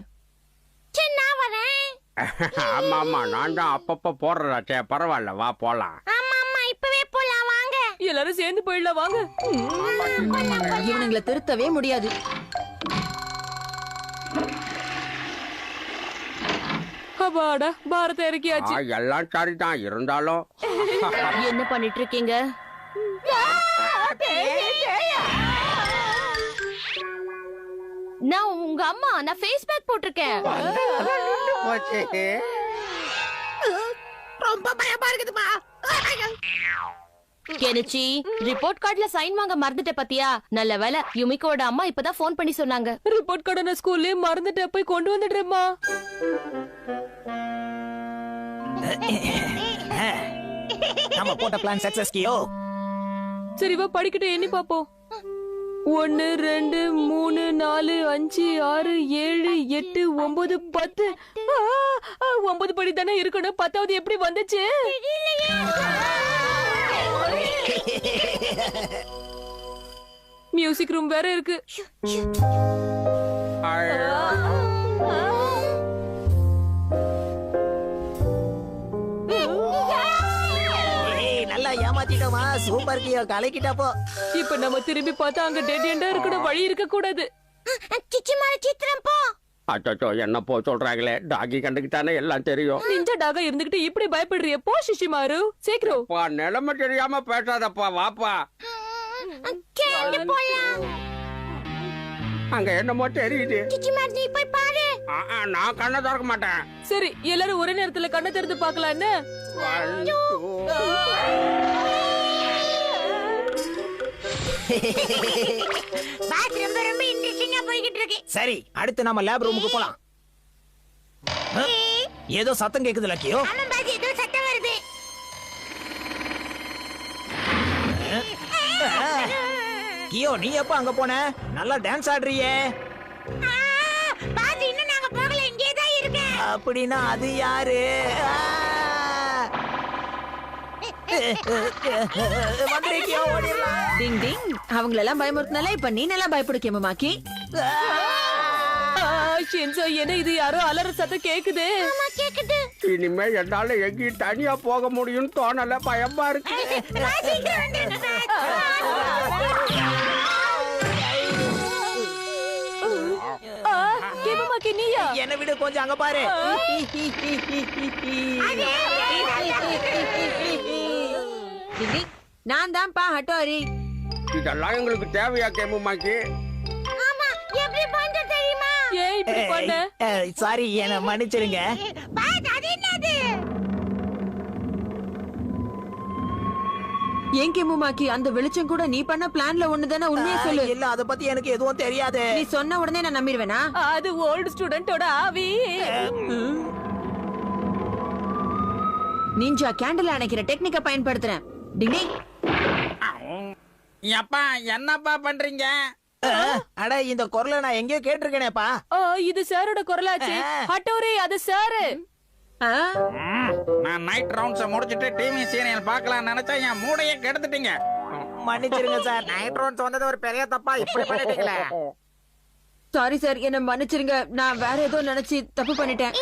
சின்ன வரேன். ஆமா ஆமா, நான் தான் அப்பப்ப போடுறேன். பரவாயில்ல, வா போலாம். ஆமா ஆமா, இப்பவே போலாம் வாங்க. எல்லாரும் சேர்ந்து போயிடலாம் வாங்க. இவனுங்களை திருத்தவே முடியாது. அப்பாடா, பாரத இறக்கியாச்சு. எல்லாம் சரிதான், இருந்தாலும் என்ன பண்ணிட்டு இருக்கீங்க? நான் உங்க அம்மா, நான் ஃபேஸ் பேக் போட்டிருக்கேன். ரொம்ப பயமா இருக்குதுப்பா. கெனிச்சி, ரிப்போர்ட் கார்டுல சைன் வாங்க மறந்துட்ட பாத்தியா? நல்ல வேளை யுமிகோட அம்மா இப்பதான் ஃபோன் பண்ணி சொன்னாங்க. ரிப்போர்ட் கார்டு நான் ஸ்கூல்லே மறந்துட்டு போய் கொண்டு வந்துடுறேம்மா. நம்ம போட்ட பிளான் சக்சஸ் கியோ. சரி வா படிக்கிட்டு எண்ணி பாப்போம். 1 2 3 4 5 6 7 8 9 10. 9 படி தானே இருக்கணும், 10வது எப்படி வந்துச்சு? மியூசிக் ரூம் வேற இருக்கு. நல்லா ஏமாத்திட்டோமா? சூப்பர் கியோ, கலக்கிட்டப்போ. இப்ப நம்ம திரும்பி பார்த்தா அங்க டெட் எண்டா இருக்கணும், வழி இருக்க கூடாது. சிச்சிமார சித்திரம் போ. அச்சோ, என்ன போ சொல்றாங்களே, டாகி கண்டுக்கிட்டானே எல்லாம் தெரியும். நிஞ்சா டாகா இருந்துகிட்டு இப்படி பயப்படுறிய? போ சிஷிமாரு, சீக்கிரம். நிலைமை தெரியாம பேசாதப்பா, வாப்பா. கேந்து போலாம். அங்க என்னமோ தெரியுது. சிச்சிமார நீ போய் பாரு. நான் கண்ணை திறக்க மாட்டேன். சரி, எல்லாரும் ஒரே நேரத்துல கண்ணை திறந்து பார்க்கலாம். என்ன பாத் ரொம்ப ரொம்ப இன்ட்ரெஸ்டிங்கா போயிட்டு இருக்கு. சரி, அடுத்து நம்ம லேப் ரூமுக்கு போலாம். ஏதோ சத்தம் கேக்குது லக்கியோ. ஆமா பாத், ஏதோ சத்தம் வருது. கியோ, நீ எப்ப அங்க போன? நல்லா டான்ஸ் ஆடுறியே. பாத், இன்னும் நாங்க போகல, இங்கே தான் இருக்கேன். அப்படின்னா அது யாரு? வந்துரு கியோ, ஓடிடலாம். டிங் டிங், அவங்களெல்லாம் பயமுறுத்தினால இப்ப நீ நல்லா பயப்படுக்கேமா மாக்கி? ஷின்சோ, என்ன இது? யாரோ அலற சத்தம் கேக்குது. ஆமா கேக்குது. இனிமே என்னால எங்கேயும் தனியா போக முடியும்னு தோணல, பயமா இருக்கு. பாத், சீக்கிரம் வந்துருங்க பாத். கேமமாக்கி நீயா? என்ன விடு, கொஞ்சம் அங்க பாரு. டிங் டிங், நான் தான்ப்பா ஹட்டோரி. இதெல்லாம் எங்களுக்கு தேவையா கேமுமாக்கி? ஆமா, எப்படி பண்ற தெரியுமா? ஏன் இப்படி பண்ண? சாரி, என்ன மன்னிச்சிருங்க. பாத், அது என்னது? ஏன் கேமுமாக்கி, அந்த வெளிச்சம் கூட நீ பண்ண பிளான்ல ஒண்ணுதானே? உண்மையை சொல்லு. இல்ல, அத பத்தி எனக்கு எதுவும் தெரியாது. நீ சொன்ன உடனே நான் நம்பிடுவேனா? அது ஓல்டு ஸ்டூடெண்டோட ஆவி. Ninja candle அணைக்கிற டெக்னிக்க பயன்படுத்துறேன். டிங் டிங், எப்பா என்னப்பா பண்றீங்க? அட, இந்த குரலை நான் எங்கேயோ கேட்டிருக்கேனேப்பா. இது சாரோட குரலாச்சு. ஹட்டோரி, அது சாரு. நான் நைட் ரவுண்ட்ஸ் முடிச்சிட்டு டிவி சீரியல் பார்க்கலாம் நினைச்சா என் மூளையே கெடுத்துட்டீங்க. மன்னிச்சிருங்க சார். நைட் ரவுண்ட்ஸ் வந்தது ஒரு பெரிய தப்பா இப்படி பண்ணிட்டீங்களே. சாரி சார், என்ன மன்னிச்சிருங்க. நான் வேற ஏதோ நினைச்சு தப்பு பண்ணிட்டேன்.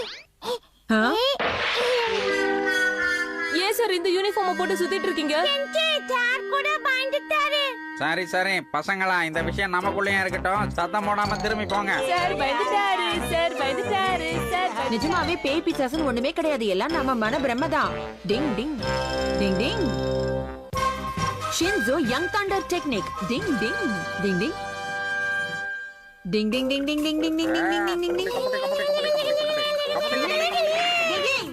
ஏன் சார் இந்த யூனிஃபார்ம் போட்டு சுத்திட்டு இருக்கீங்க? சார் கூட பயந்துட்டாரு. சரி பசங்களா, இந்த விஷயம் நமக்குள்ளேயே இருக்கட்டும், சத்தம் போடாம திரும்பி போங்க. சார் பயந்துட்டாரு, சார் பயந்துட்டாரு, சார். நிஜமாவே பேய் பிசாசுன்னு ஒண்ணுமே கிடையாது, எல்லாம் நம்ம மன பிரம்மதான். டிங் டிங் டிங் டிங். Shinzo young thunder technique. டிங் டிங் டிங் டிங். டிங் டிங் டிங் டிங் டிங் டிங் டிங் டிங் டிங் டிங் டிங் டிங்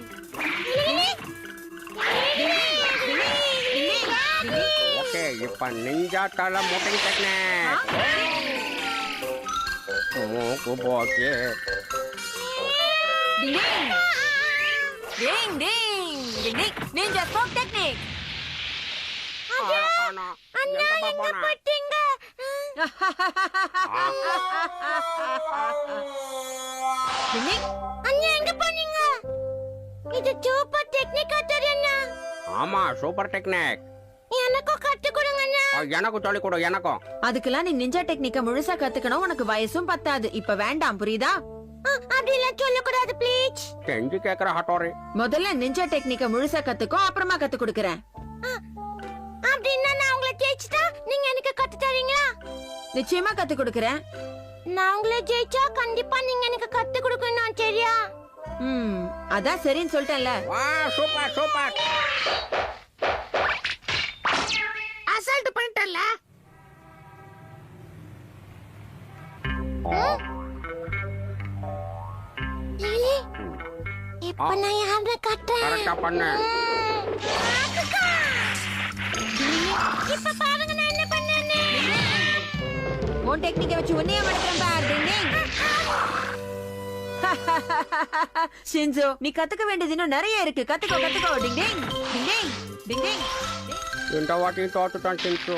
ஓகே இப்ப நிஞ்சா தலை முட்டை டெக்னிக் மூக்கு போச்சு டிங் டிங் டிங் டிங் நிஞ்சா ஸ்போக் டெக்னிக் அண்ணா எங்க போட்டீங்க அண்ணா எங்க போனீங்க இது சூப்பர் டெக்னிக்கா தெரியுமா ஆமா சூப்பர் டெக்னிக் எனக்கு கத்து கொடுங்க அண்ணா எனக்கும் சொல்லிக் கொடு எனக்கும் அதுக்கெல்லாம் நீ நிஞ்சா டெக்னிக்க முழுசா கத்துக்கணும் உனக்கு வயசும் பத்தாது இப்ப வேண்டாம் புரியுதா அப்படிலாம் சொல்லக்கூடாது ப்ளீஸ் செஞ்சு கேக்குற ஹட்டோரி முதல்ல நிஞ்சா டெக்னிக்க முழுசா கத்துக்கோ அப்புறமா கத்து கொடுக்கறேன் அப்படின்னா நான் உங்களை ஜெயிச்சிட்டா நீங்க எனக்கு கத்து தரீங்களா நிச்சயமா கத்து கொடுக்கறேன் நான் உங்களை ஜெயிச்சா கண்டிப்பா நீங்க எனக்கு கத்து கொடுக்கணும் சரியா அதான் சரின்னு சொல்லிட்டேன்ல வா சூப்பர் சூப்பர் அசால்ட் பண்ணிட்டல இப்ப நான் யாரை கட்டுறேன் கரெக்டா பண்ணு இப்ப பாருங்க நான் என்ன பண்ணேன்னு உன் டெக்னிக்க வச்சு உன்னையே மடக்கிறேன் பார் டிங் டிங் ஷின்சோ நீ கத்துக்க வேண்டியது இன்னும் நிறைய இருக்கு கத்துக்கோ கத்துக்கோ டிங் டிங் டிங் டிங் டிங் டிங் இந்த வாட்டி தோத்துட்டான் சின்சு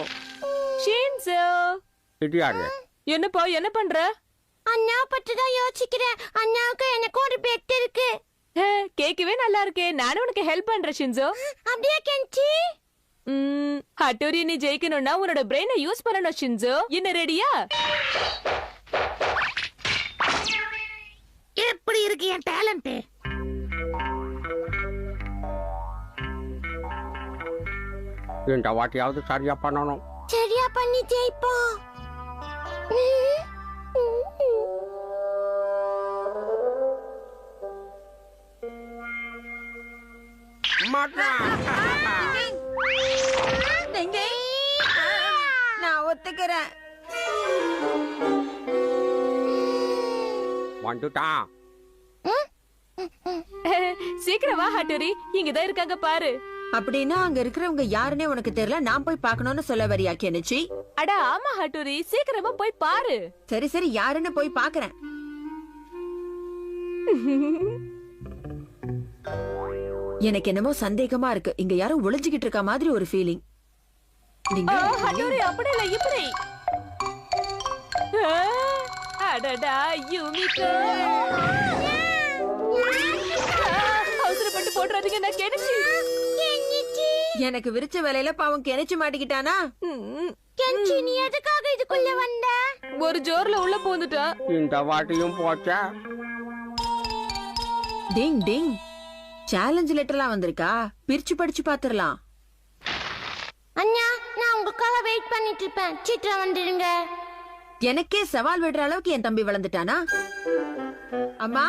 ஷின்சோ இது யாரு என்னப்பா என்ன பண்ற அண்ணா பற்றி தான் யோசிக்கிறேன் அண்ணாவுக்கு எனக்கு ஒரு பெட் இருக்கு கேட்கவே நல்லா இருக்கே நானும் உனக்கு ஹெல்ப் பண்றேன் ஷின்சோ அப்படியே கெஞ்சி ஹட்டோரி நீ ஜெயிக்கணும்னா உன்னோட பிரெயினை யூஸ் பண்ணணும் ஷின்சோ என்ன ரெடியா எப்படி இருக்கு என் டேலண்ட் இந்த வாட்டியாவது சரியா பண்ணணும் சரியா பண்ணி ஜெயிப்போம் நான் ஒத்துக்கிறேன் வந்துட்டான் சீக்கிரம் வா ஹட்டோரி இங்கதான் இருக்காங்க பாரு அப்படின்னா அங்க இருக்கிறவங்க யாருன்னே உனக்கு தெரியல நான் போய் பார்க்கணும்னு சொல்ல வரியா கெனிச்சி அட ஆமா ஹட்டோரி சீக்கிரமா போய் பாரு சரி சரி யாருன்னு போய் பாக்குறேன் எனக்கு என்னமோ சந்தேகமா இருக்கு இங்க யாரும் ஒளிஞ்சுகிட்டு இருக்க மாதிரி ஒரு ஃபீலிங் ஹட்டோரி அப்படி இல்ல இப்படி அடடா யூமிகோ அவசரப்பட்டு போடுறாதீங்க நான் கெனிச்சி எனக்கு விரிச்ச வேலையில பாவம் கெனிச்சு மாட்டிக்கிட்டானா கெஞ்சி நீ எதுக்காக இதுக்குள்ள வந்த ஒரு ஜோர்ல உள்ள போந்துட்டா இந்த வாட்டியும் போச்சா டிங் டிங் சேலஞ்ச் லெட்டர்லாம் வந்திருக்கா பிரிச்சு படிச்சு பாத்துறலாம் அண்ணா நான் உங்களுக்காக வெயிட் பண்ணிட்டு இருப்பேன் சீக்கிரம் வந்துடுங்க எனக்கே சவால் விடுற அளவுக்கு என் தம்பி வளர்ந்துட்டானா அம்மா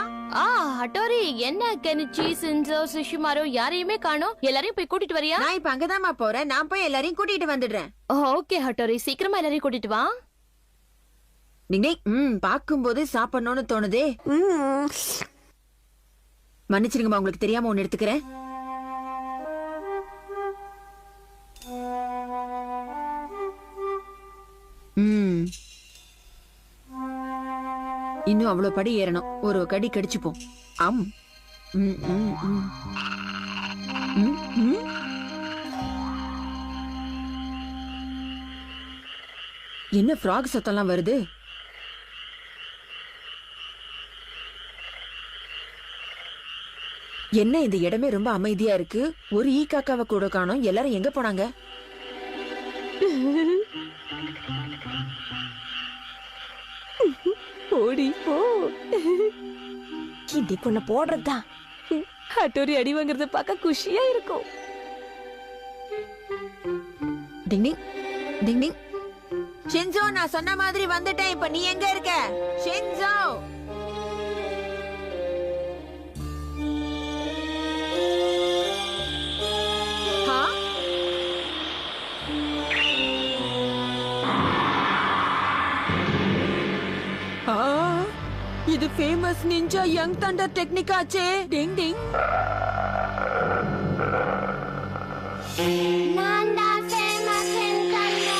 ஹட்டோரி என்ன கெனிச்சி சின்சோ சுஷிமாரோ யாரையுமே காணோம் எல்லாரையும் போய் கூட்டிட்டு வரியா நான் இப்ப அங்கதாம்மா போறேன் நான் போய் எல்லாரையும் கூட்டிட்டு வந்துடுறேன் ஓகே ஹட்டோரி சீக்கிரமா எல்லாரையும் கூட்டிட்டு வா டிங் பாக்கும்போது சாப்பிடணும்னு தோணுதே மன்னிச்சிருங்கம்மா உங்களுக்கு தெரியாம ஒன்னு எடுத்துக்கிறேன் இன்னும் அவ்வளவு படி ஏறணும் ஒரு கடி கடிச்சுப்போம் ஆம் என்ன ஃப்ராக் சத்தம்லாம் வருது என்ன இந்த இடமே ரொம்ப அமைதியா இருக்கு ஒரு ஈ காக்காவை கூட காணோம் எல்லாரும் எங்க போனாங்க ஓடி போ இன்னைக்கு ஒண்ணு போடுறதுதான் ஹட்டோரி அடி வாங்குறத பார்க்க குஷியா இருக்கும் டிங் டிங் டிங் டிங் ஷின்சோ நான் சொன்ன மாதிரி வந்துட்டேன் இப்ப நீ எங்க இருக்க Shinzo famous ninja young thunder technique ஆச்சே. டிங் டிங். நான் தான் famous என்கண்ணே.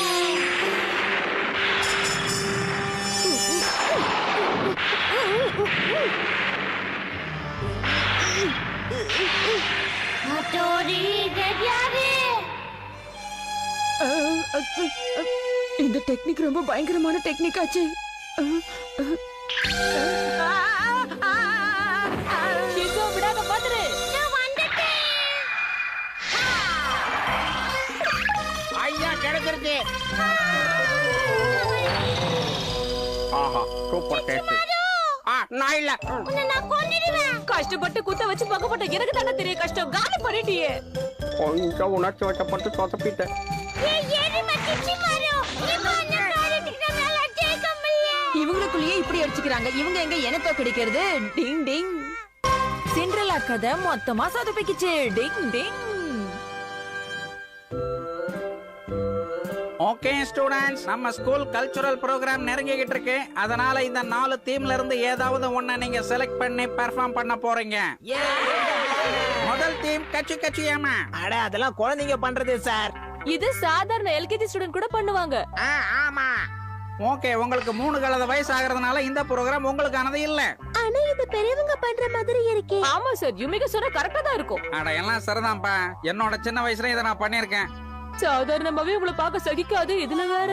ஹட்டோரி ரெடியாரு. இந்த டெக்னிக் ரொம்ப பயங்கரமான டெக்னிக் ஆச்சு. ஷிசு விடாத பாத்துரு. நான் வந்துட்டேன். ஐயா கிடைச்சிருச்சு. ஆஹா சூப்பர் டேஸ்ட். நான் இல்ல. உன்னை நான் கொன்னிடுவேன். கஷ்டப்பட்டு குத்த வச்சு பக்கப்பட்ட எனக்கு தானே தெரியும் கஷ்டம். காலி பண்ணிட்டியே. கொஞ்சம் உணர்ச்சி வச்சப்பட்டு சொதப்பிட்டேன். ஏய் எருமை கிச்சி மாரு. இப்போ அந்த காரியத்துக்கு நம்மளால ஜெயிக்க முடியல. இவங்களுக்குள்ளேயே இப்படி அடிச்சுக்கிறாங்க. இவங்க எங்க என்ன தோக்கடிக்கிறது? டிங் டிங். சிண்ட்ரெல்லா கதை மொத்தமா சொதப்பிக்கிச்சு. டிங் டிங். ஓகே ஸ்டூடண்ட்ஸ், நம்ம ஸ்கூல் கல்ச்சுரல் ப்ரோக்ராம் நெருங்கிக்கிட்டு இருக்கு. அதனால இந்த 4 தீம்ல இருந்து ஏதாவது ஒண்ண நீங்க செலக்ட் பண்ணி பெர்ஃபார்ம் பண்ண போறீங்க. முதல் தீம் கச்சு கச்சு ஏமா. அட அதெல்லாம் குழந்தைங்க பண்றது சார். இது சாதாரண எல்கேஜி ஸ்டூடெண்ட் கூட பண்ணுவாங்க. ஆமா. ஓகே, உங்களுக்கு 3 கலத வயசு ஆகிறதுனால இந்த ப்ரோக்ராம் உங்களுக்கானது இல்ல. ஆனா இது பெரியவங்க பண்ற மாதிரி இருக்கே. ஆமா சார், யுமிகா சொன்னா கரெக்டா தான் இருக்கும். அட எல்லாம் சரிதான்ப்பா. என்னோட சின்ன வயசுல இதை நான் பண்ணிருக்கேன். சாதாரணமாவே உங்களை பார்க்க சகிக்காது. இதுல வேற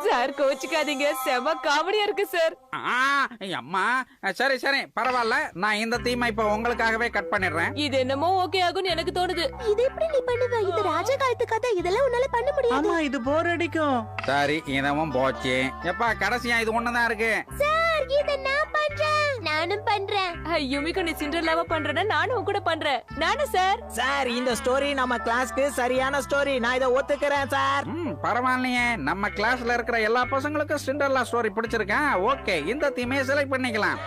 சார் கோச்சுக்காதீங்க. செம காமெடியா இருக்கு சார். அம்மா சரி சரி பரவாயில்ல. நான் இந்த தீமை இப்ப உங்களுக்காகவே கட் பண்ணிடுறேன். இது என்னமோ ஓகே ஆகும்னு எனக்கு தோணுது. இது எப்படி நீ பண்ணுவ? இது ராஜா காலத்து கதை. இதெல்லாம் உன்னால பண்ண முடியாது. இது போர் அடிக்கும். சரி இதுவும் போச்சு. எப்பா கடைசியா இது ஒண்ணுதான் இருக்கு. சார் இத நான் பண்றேன். நானும் பண்றேன். யுமிகா நீ சிண்ட்ரெல்லாவா பண்றேன்னா நானும் உன் கூட பண்றேன். நானும் சார். சார் இந்த ஸ்டோரி நம்ம கிளாஸ்க்கு சரியான ஸ்டோரி. நான் இதை ஒத்துக்கிறேன் சார். பரவாயில்லையே, நம்ம கிளாஸ்ல இருக்கிற எல்லா பசங்களுக்கும் சிண்ட்ரெல்லா ஸ்டோரி பிடிச்சிருக்கேன். ஓகே, இந்த தீமையை செலக்ட் பண்ணிக்கலாம்.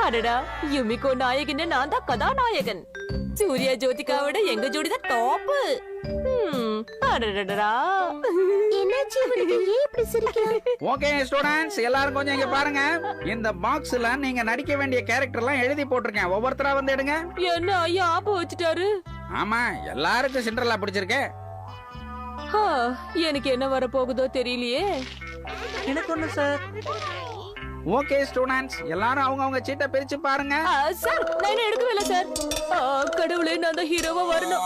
அடடா, யுமிகோ நாயகன், நான் தான் கதாநாயகன். சூர்யா ஜோதிகாவோட எங்க ஜோடி தான் டாப். அடடடா. என்னாச்சு இவனுக்கு? ஏன் இப்படி சிரிக்கிறான்? ஓகே ஸ்டூடண்ட்ஸ், எல்லாரும் கொஞ்சம் இங்க பாருங்க. இந்த பாக்ஸ்ல நீங்க நடிக்க வேண்டிய கேரக்டர் எல்லாம் எழுதி போட்டிருக்கேன். ஒவ்வொருத்தரா வந்து எடுங்க. என்ன ஐயா ஆப்ப வச்சுட்டாரு? ஆமா, எல்லாருக்கும் சிண்ட்ரெல்லா பிடிச்சிருக்கு. எனக்கு என்ன வர போகுதோ தெரியலையே. எனக்கு ஒண்ணு சார். ஓகே ஸ்டூடண்ட்ஸ், எல்லாரும் அவங்க சீட்டை பிரிச்சு பாருங்க. சார் நான் என்ன எடுக்கவே இல்லை சார். கடவுளே, நான் தான் ஹீரோவா வரணும்.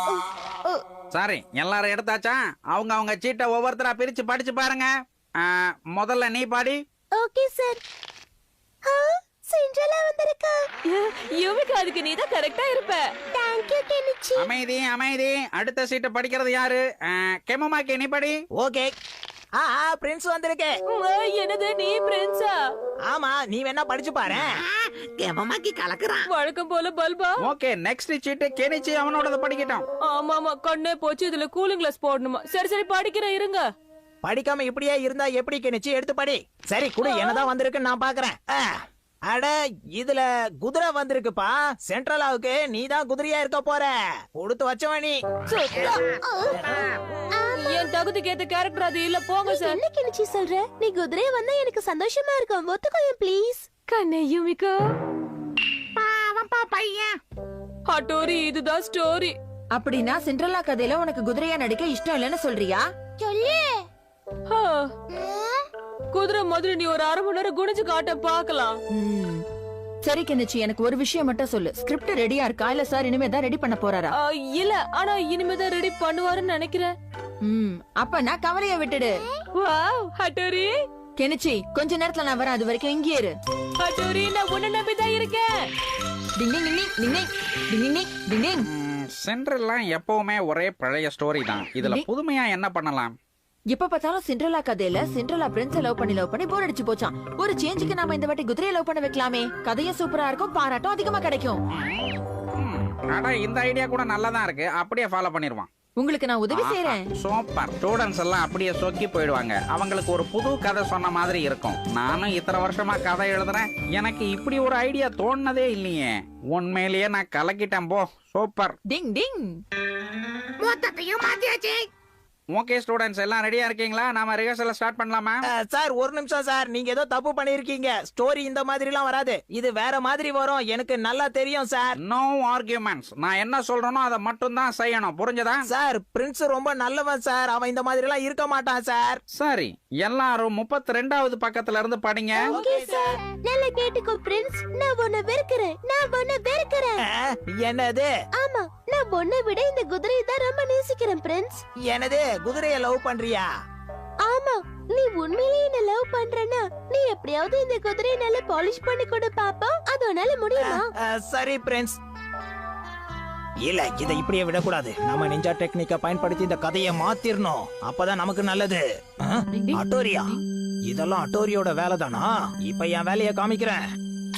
சாரி, எல்லாரும் எடுத்தாச்சா? அவங்க சீட்டை ஒவ்வொருத்தரா பிரிச்சு படிச்சு பாருங்க. முதல்ல நீ பாடி. Okay sir. சிண்ட்ரெல்லா வந்திருக்கா. யுமிகா, அதுக்கு நீ தான் கரெக்டா இருப்ப. Thank you Kenichi. அமைதி அமைதி. அடுத்த சீட்டை படிக்கிறது யாரு? கெமமாக்கி நீ படி. ஓகே. பிரின்ஸ் வந்திருக்கு. என்னது, நீ பிரின்ஸா? ஆமா, நீ வேணா படிச்சு பாரு. கேமமாக்கி கலக்குறான். வழக்கம் போல பல்பா. ஓகே, நெக்ஸ்ட் சீட்டு கெனிச்சி அவனோடத படிக்கட்டும். ஆமா கண்ணே போச்சு. இதுல கூலிங் கிளாஸ் போடணுமா? சரி சரி படிக்கிறேன், இருங்க. படிக்காம இப்படியே இருந்தா எப்படி கெனிச்சி? எடுத்து படி. சரி குடு, என்னதான் வந்திருக்குன்னு நான் பாக்குறேன். அட இதுல குதிரை வந்திருக்குப்பா. சென்ட்ரலாவுக்கு நீ தான் குதிரையா இருக்க போற. கொடுத்து வச்சவன் நீ. என் தகுதிக்கு ஏத்த கேரக்டர் அது இல்ல. போங்க சார். என்ன கெனிச்சி சொல்ற? நீ குதிரையை வந்தா எனக்கு சந்தோஷமா இருக்கும். ஒத்துக்கோயேன் ப்ளீஸ். கண்ணே யுமிகா. பாவம்பா பையன். ஹட்டோரி, இதுதான் ஸ்டோரி. அப்படின்னா சிண்ட்ரெல்லா கதையில உனக்கு குதிரையா நடிக்க இஷ்டம் இல்லைன்னு சொல்றியா? சொல்லு. குதிரை மாதிரி நீ ஒரு 1/2 மணி நேரம் குனிஞ்சு காட்ட பாக்கலாம். சரி கெனிச்சி, எனக்கு ஒரு விஷயம் மட்டும் சொல்லு. ஸ்கிரிப்ட் ரெடியா இருக்கா இல்ல சார் இனிமே தான் ரெடி பண்ண போறாரா? இல்ல, ஆனா இனிமேதான் ரெடி பண்ணுவாருன்னு நினைக்கிறேன். அப்ப நான் கவலைய விட்டுடு. Wow Hattori. கெனிச்சி, கொஞ்ச நேரத்துல நான் வரேன். அது வரைக்கும் இங்கே இரு. ஹட்டோரி, நான் உன்னை நம்பிதான் இருக்கேன். டிங் டிங் டிங் டிங் டிங் டிங் டிங் டிங் டிங். சென்ட்ரல்லா எப்பவுமே ஒரே பழைய ஸ்டோரி தான். இதுல புதுமையா என்ன பண்ணலாம்? எப்ப பார்த்தாலும் சிண்ட்ரெல்லா கதையில சிண்ட்ரெல்லா பிரின்ஸ லவ் பண்ணி போர் அடிச்சு போச்சான். ஒரு சேஞ்சுக்கு நாம இந்த வாட்டி குதிரையை லவ் பண்ண வைக்கலாமே. கதையும் சூப்பரா இருக்கும், பாராட்டும் அதிகமா கிடைக்கும். அட இந்த ஐடியா கூட நல்லதா இருக்கு. அப்படியே ஃபாலோ பண்ணிடுவான். உங்களுக்கு நான் உதவி செய்யறேன். சூப்பர். ஸ்டூடண்ட்ஸ் எல்லாம் அப்படியே சொக்கி போயிடுவாங்க. அவங்களுக்கு ஒரு புது கதை சொன்ன மாதிரி இருக்கும். நானும் இத்தனை வருஷமா கதை எழுதுறேன். எனக்கு இப்படி ஒரு ஐடியா தோணுனதே இல்லையே. உண்மையிலேயே நான் கலக்கிட்டேன் போ. சூப்பர். டிங் டிங். மொத்தத்தையும் மாத்தியாச்சு. ஓகே ஸ்டூடெண்ட்ஸ் எல்லாம் ரெடியா இருக்கீங்களா? நாம ரிஹர்சல் ஸ்டார்ட் பண்ணலாமா? சார் ஒரு நிமிஷம் சார், நீங்க ஏதோ தப்பு பண்ணிருக்கீங்க. ஸ்டோரி இந்த மாதிரி எல்லாம் வராது, இது வேற மாதிரி வரும். எனக்கு நல்லா தெரியும் சார். No arguments. நான் என்ன சொல்றேனோ அதை மட்டும் தான் செய்யணும், புரிஞ்சதா? சார் பிரின்ஸ் ரொம்ப நல்லவன் சார், அவன் இந்த மாதிரி எல்லாம் இருக்க மாட்டான் சார். சரி, எல்லாரும் 32வது பக்கத்துல இருந்து படிங்க. Okay sir. நல்லா கேட்டுக்கோ பிரின்ஸ், நான் உன்னை வெறுக்கிறேன். என்னது? ஆமா, நான் உன்னை விட இந்த குதிரையை தான் ரொம்ப நேசிக்கிறேன் பிரின்ஸ். என்னது, குதிரைய லவ் பண்றியா? ஆமா, நீ உண்மையிலேயே என்ன லவ் பண்றேன்னா நீ எப்படியாவது இந்த குதிரையை நல்லா பாலிஷ் பண்ணி கொடு பாப்போம். அது உன்னால முடியுமா? சரி பிரின்ஸ். இல்ல, இதை இப்படியே விடக்கூடாது. நம்ம நிஞ்சா டெக்னிக்க பயன்படுத்தி இந்த கதையை மாத்திரணும், அப்பதான் நமக்கு நல்லது. அட்டோரியா, இதெல்லாம் அட்டோரியோட வேலை தானா? இப்ப என் வேலையை காமிக்கிறேன்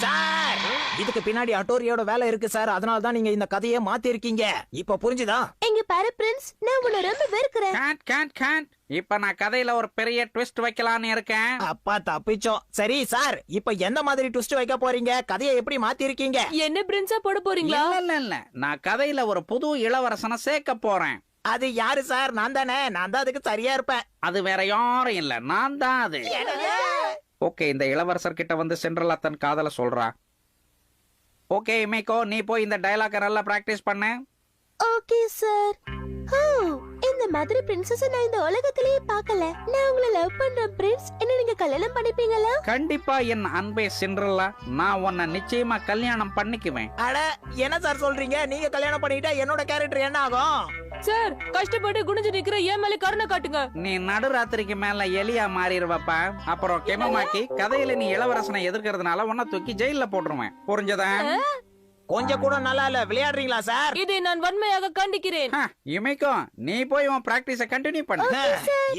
சார். இதுக்கு பின்னாடி அட்டோரியோட வேலை இருக்கு சார், அதனால தான் நீங்க இந்த கதையை மாத்தி இருக்கீங்க. இப்ப புரிஞ்சுதா? எங்க பாரு பிரின்ஸ், நான் உன்னை ரொம்ப வெறுக்கிறேன். கேட். இப்ப நான் கதையில ஒரு பெரிய ட்விஸ்ட் வைக்கலாம்னு இருக்கேன். அப்பா தப்பிச்சோம். சரி சார், இப்ப எந்த மாதிரி ட்விஸ்ட் வைக்க போறீங்க? கதையை எப்படி மாத்தி இருக்கீங்க? என்ன பிரின்ஸா போட போறீங்களா? இல்ல, நான் கதையில ஒரு புது இளவரசனை சேர்க்க போறேன். அது யாரு சார்? நான் தானே. நான் தான் அதுக்கு சரியா இருப்பேன். அது வேற யாரும் இல்ல, நான் தான் அது. ஓகே, இந்த இளவரசர் கிட்ட வந்து சென்ட்ரலா தன் காதல சொல்றா. ஓகே இமேகோ, நீ போய் இந்த டயலாக நல்லா பிராக்டிஸ் பண்ணு. Okay sir. இந்த மாதிரி பிரின்சஸ் நான் இந்த உலகத்திலேயே பார்க்கல. நான் உங்களை லவ் பண்றேன் பிரின்ஸ். என்ன நீங்க கல்யாணம் பண்ணிப்பீங்களா? கண்டிப்பா என் அன்பே சென்ட்ரலா, நான் உன்னை நிச்சயமா கல்யாணம் பண்ணிக்குவேன். அட என்ன சார் சொல்றீங்க? நீங்க கல்யாணம் பண்ணிட்டா என்னோட கேரக்டர் என்ன ஆகும்? சார், கஷ்டப்பட்டு குனிஞ்சு நிக்கிற ஏன் மேல கருணை காட்டுங்க. நீ நடுராத்திரிக்கு மேல எலியா மாறிடுவப்பா. அப்புறம் கெமமாக்கி கதையில நீ இளவரசனை எதிர்க்கிறதுனால உன்னை தூக்கி ஜெயில போட்டுருவேன், புரிஞ்சதா? கொஞ்சம் கூட நல்லா இல்ல. விளையாடுறீங்களா சார்? இதை நான் வன்மையாக கண்டிக்கிறேன். இமைக்கோ, நீ போய் உன் பிராக்டிஸ கண்டினியூ பண்ணு.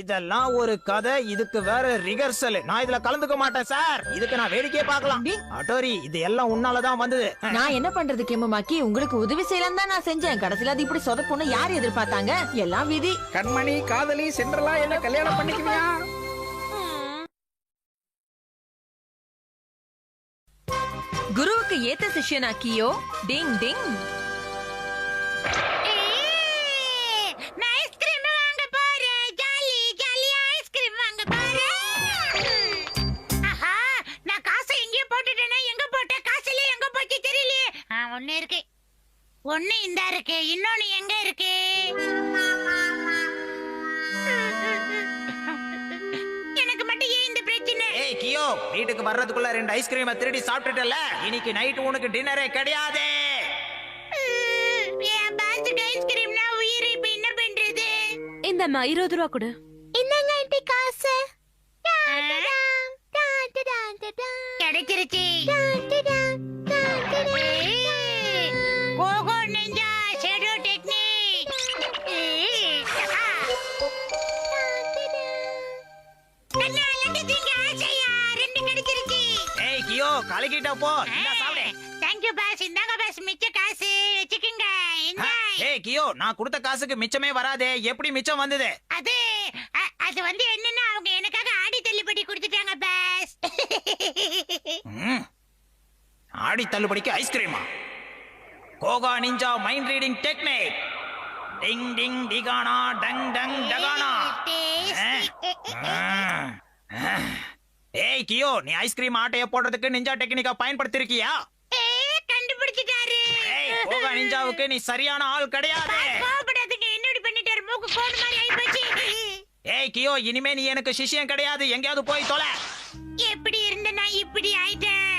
இதெல்லாம் ஒரு கதை, இதுக்கு வேற ரிஹர்சல். நான் இதுல கலந்துக்க மாட்டேன் சார். இதுக்கு நான் வேடிக்கையே பார்க்கலாம். அட்டோரி, இது எல்லாம் உன்னாலதான் வந்தது. நான் என்ன பண்றது கேமமாக்கி? உங்களுக்கு உதவி செய்யலாம் தான் நான் செஞ்சேன். கடைசியில அது இப்படி சொதப்புன்னு யார் எதிர்பார்த்தாங்க? எல்லாம் விதி. கண்மணி காதலி சென்றலா என்ன கல்யாணம் பண்ணிக்குவியா? குருவுக்கு ஏத்த சிஷ்யனா கியோ? டிங் டிங். நான் ஐஸ்கிரீம் வாங்க போறேன். ஜாலியா ஐஸ்கிரீம் வாங்க போறேன். ஆஹா, நான் காசை எங்கே போட்டுட்டேனா? எங்க போட்டேன்? காசுல எங்க போச்சு தெரியலையே. ஒண்ணு இருக்கு, ஒண்ணு இந்த இருக்கு, இன்னொன்னு எங்க இருக்கு? எனக்கு மட்டும் ஏன் இந்த பிரச்சனை? ஏய் கியோ, வீட்டுக்கு வர்றதுக்குள்ள 2 ஐஸ்கிரீமை திருடி சாப்பிட்டுட்டல. இன்னைக்கு நைட் உனக்கு டின்னரே கிடையாது. என் பாஸ்கெட் ஐஸ்கிரீம்னா உயிர். இப்ப என்ன பண்றது? இந்தம்மா 20 ரூபா கொடு. என்னங்க ஆண்டி காசு? கிடைச்சிருச்சு. Koko ninja shadow technique. என்ன அலங்கதிங்க ஆசையா? 2 கிடைச்சிருச்சு. ஏய் கியோ, கலக்கிட்ட போ. இந்த சாப்பிடு. Thank you boss. இந்தாங்க பாஸ், மிச்ச காசு வச்சுக்கங்க. ஏய் கியோ, நான் கொடுத்த காசுக்கு மிச்சமே வராதே. எப்படி மிச்சம் வந்தது? அது வந்து என்னன்னா, அவங்க எனக்காக ஆடி தள்ளுபடி கொடுத்துட்டாங்க பாஸ். ஆடி தள்ளுபடிக்கு ஐஸ்கிரீமா? Koga ninja mind reading technique. டிங் டிங் டிகானா டங் டங் டகானா. ஏய் கியோ, நீ ஐஸ்கிரீம் ஆட்டைய போடுறதுக்கு நிஞ்சா டெக்னிக்கா பயன்படுத்திருக்கியா? கண்டுபிடிச்சிட்டாரு. ஏய், கோகா நிஞ்சாவுக்கு நீ சரியான ஆள் கிடையாது. கோபப்படாதீங்க, என்னடி பண்ணிட்டாரு? மூக்கு கோடு மாதிரி ஆயிப்போச்சு. ஏய் கியோ, இனிமே நீ எனக்கு சிஷ்யம் கிடையாது. எங்கேயாவது போய் தொலை. எப்படி இருந்த நான் இப்படி ஆயிட்டேன்?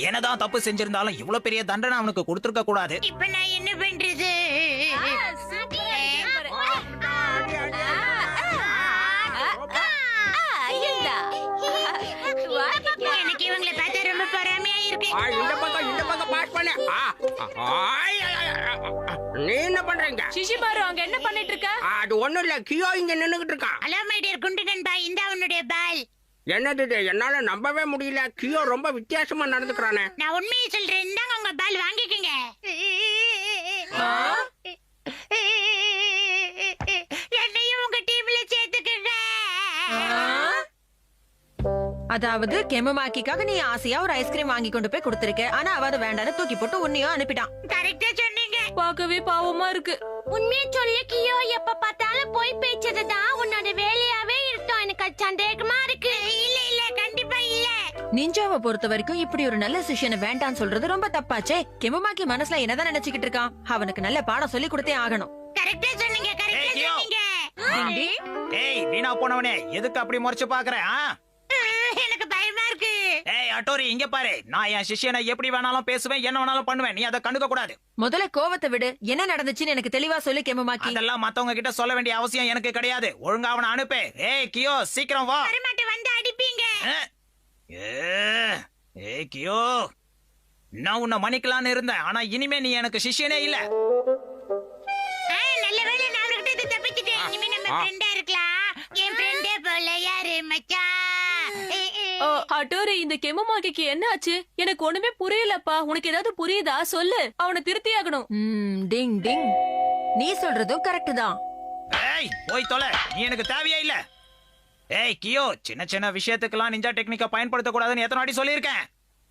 என்னதான் தப்பு செஞ்சிருந்தாலும் இவ்வளவு பெரிய தண்டனை அவனுக்கு கொடுத்திருக்க கூடாது. இப்ப நான் என்ன பண்றது? எனக்கு இவங்களை பார்த்தா ரொம்ப பொறாமையா இருக்கு. இந்த பக்கம் பாஸ் பண்ணு. நீ என்ன பண்றீங்க? சிஷிமாரு, அங்க என்ன பண்ணிட்டு இருக்க? அது ஒண்ணும் இல்ல, கியோ இங்க நின்னுகிட்டு இருக்கான். ஹலோ மை டியர் குண்டு நண்பா, இந்தா உன்னுடைய பால். என்னது இது? என்னால நம்பவே முடியல. கியோ ரொம்ப வித்தியாசமா நடந்துக்கிறானே. நான் உண்மையை சொல்றேன், இந்தாங்க உங்க பால், வாங்கிக்கங்க. என்னையும் உங்க டீம்ல சேர்த்துக்கங்க. அதாவது கெமமாக்கிக்காக நீ ஆசையா ஒரு ஐஸ்கிரீம் வாங்கி கொண்டு போய் கொடுத்திருக்க. ஆனா அவ அதை வேண்டான்னு தூக்கி போட்டு உன்னையும் அனுப்பிட்டான். கரெக்டா சொன்னீங்க. பார்க்கவே பாவமா இருக்கு. உண்மையை சொல்லு கியோ, எப்ப பார்த்தாலும் போய் பேச்சதுதான் உன்னோட வேலையாவே இருக்கும். எனக்கு அது சந்தேகமா இருக்கு. இல்ல இல்ல கண்டிப்பா இல்ல. நிஞ்சாவை பொறுத்த வரைக்கும் இப்படி ஒரு நல்ல சிஷ்யனை வேண்டான்னு சொல்றது ரொம்ப தப்பாச்சே. கெமமாக்கி மனசுல என்னதான் நினைச்சுக்கிட்டு இருக்கான்? அவனுக்கு நல்ல பாடம் சொல்லி கொடுத்தே ஆகணும். கரெக்டா சொன்னீங்க கரெக்டா ஏய், கியோ. சொன்னீங்க. ஏய் வீணா போனவனே, எதுக்கு அப்படி முறைச்சு பாக்குற? எனக்கு பயமா இருக்கு. ஏய் அட்டோரி, இங்க பாரு. நான் என் சிஷ்யனை எப்படி வேணாலும் பேசுவேன், என்ன வேணாலும் பண்ணுவேன். நீ அதை கண்டுக்க கூடாது. முதல்ல கோவத்தை விடு. என்ன நடந்துச்சுன்னு எனக்கு தெளிவா சொல்லு கெமமாக்கி. அதெல்லாம் மத்தவங்க கிட்ட சொல்ல வேண்டிய அவசியம் எனக்கு கிடையாது. ஒழுங்கா அவனை அனுப்பு. ஏய் கியோ, சீக்கிரம் வா. வரமாட்டு வந்து அடிப்பீங்க. ஏய் கியோ, நான் உன்னை மன்னிக்கலான்னு இருந்தேன். ஆனா இனிமே நீ எனக்கு சிஷ்யனே இல்ல. நல்ல வேளை நான் அவர்கிட்ட இருந்து தப்பிச்சிட்டேன். இனிமே நம்ம ஃப்ரெண்டா இருக்கலாம். என் ஃப்ரெண்டே போல யாரு மச்சான். ஹட்டோரி, இந்த கெமமாக்கிக்கு என்ன ஆச்சு? எனக்கு ஒண்ணுமே புரியலப்பா. உனக்கு ஏதாவது புரியுதா? சொல்லு. அவனை திருத்தியாகணும். டிங் டிங். நீ சொல்றதும் கரெக்ட் தான். ஏய் போய் தொலை, நீ எனக்கு தேவையே இல்ல. ஏய் கியோ, சின்ன சின்ன விஷயத்துக்கெல்லாம் நிஞ்சா டெக்னிக்க பயன்படுத்த கூடாதுன்னு எத்தனை வாட்டி சொல்லியிருக்கேன்.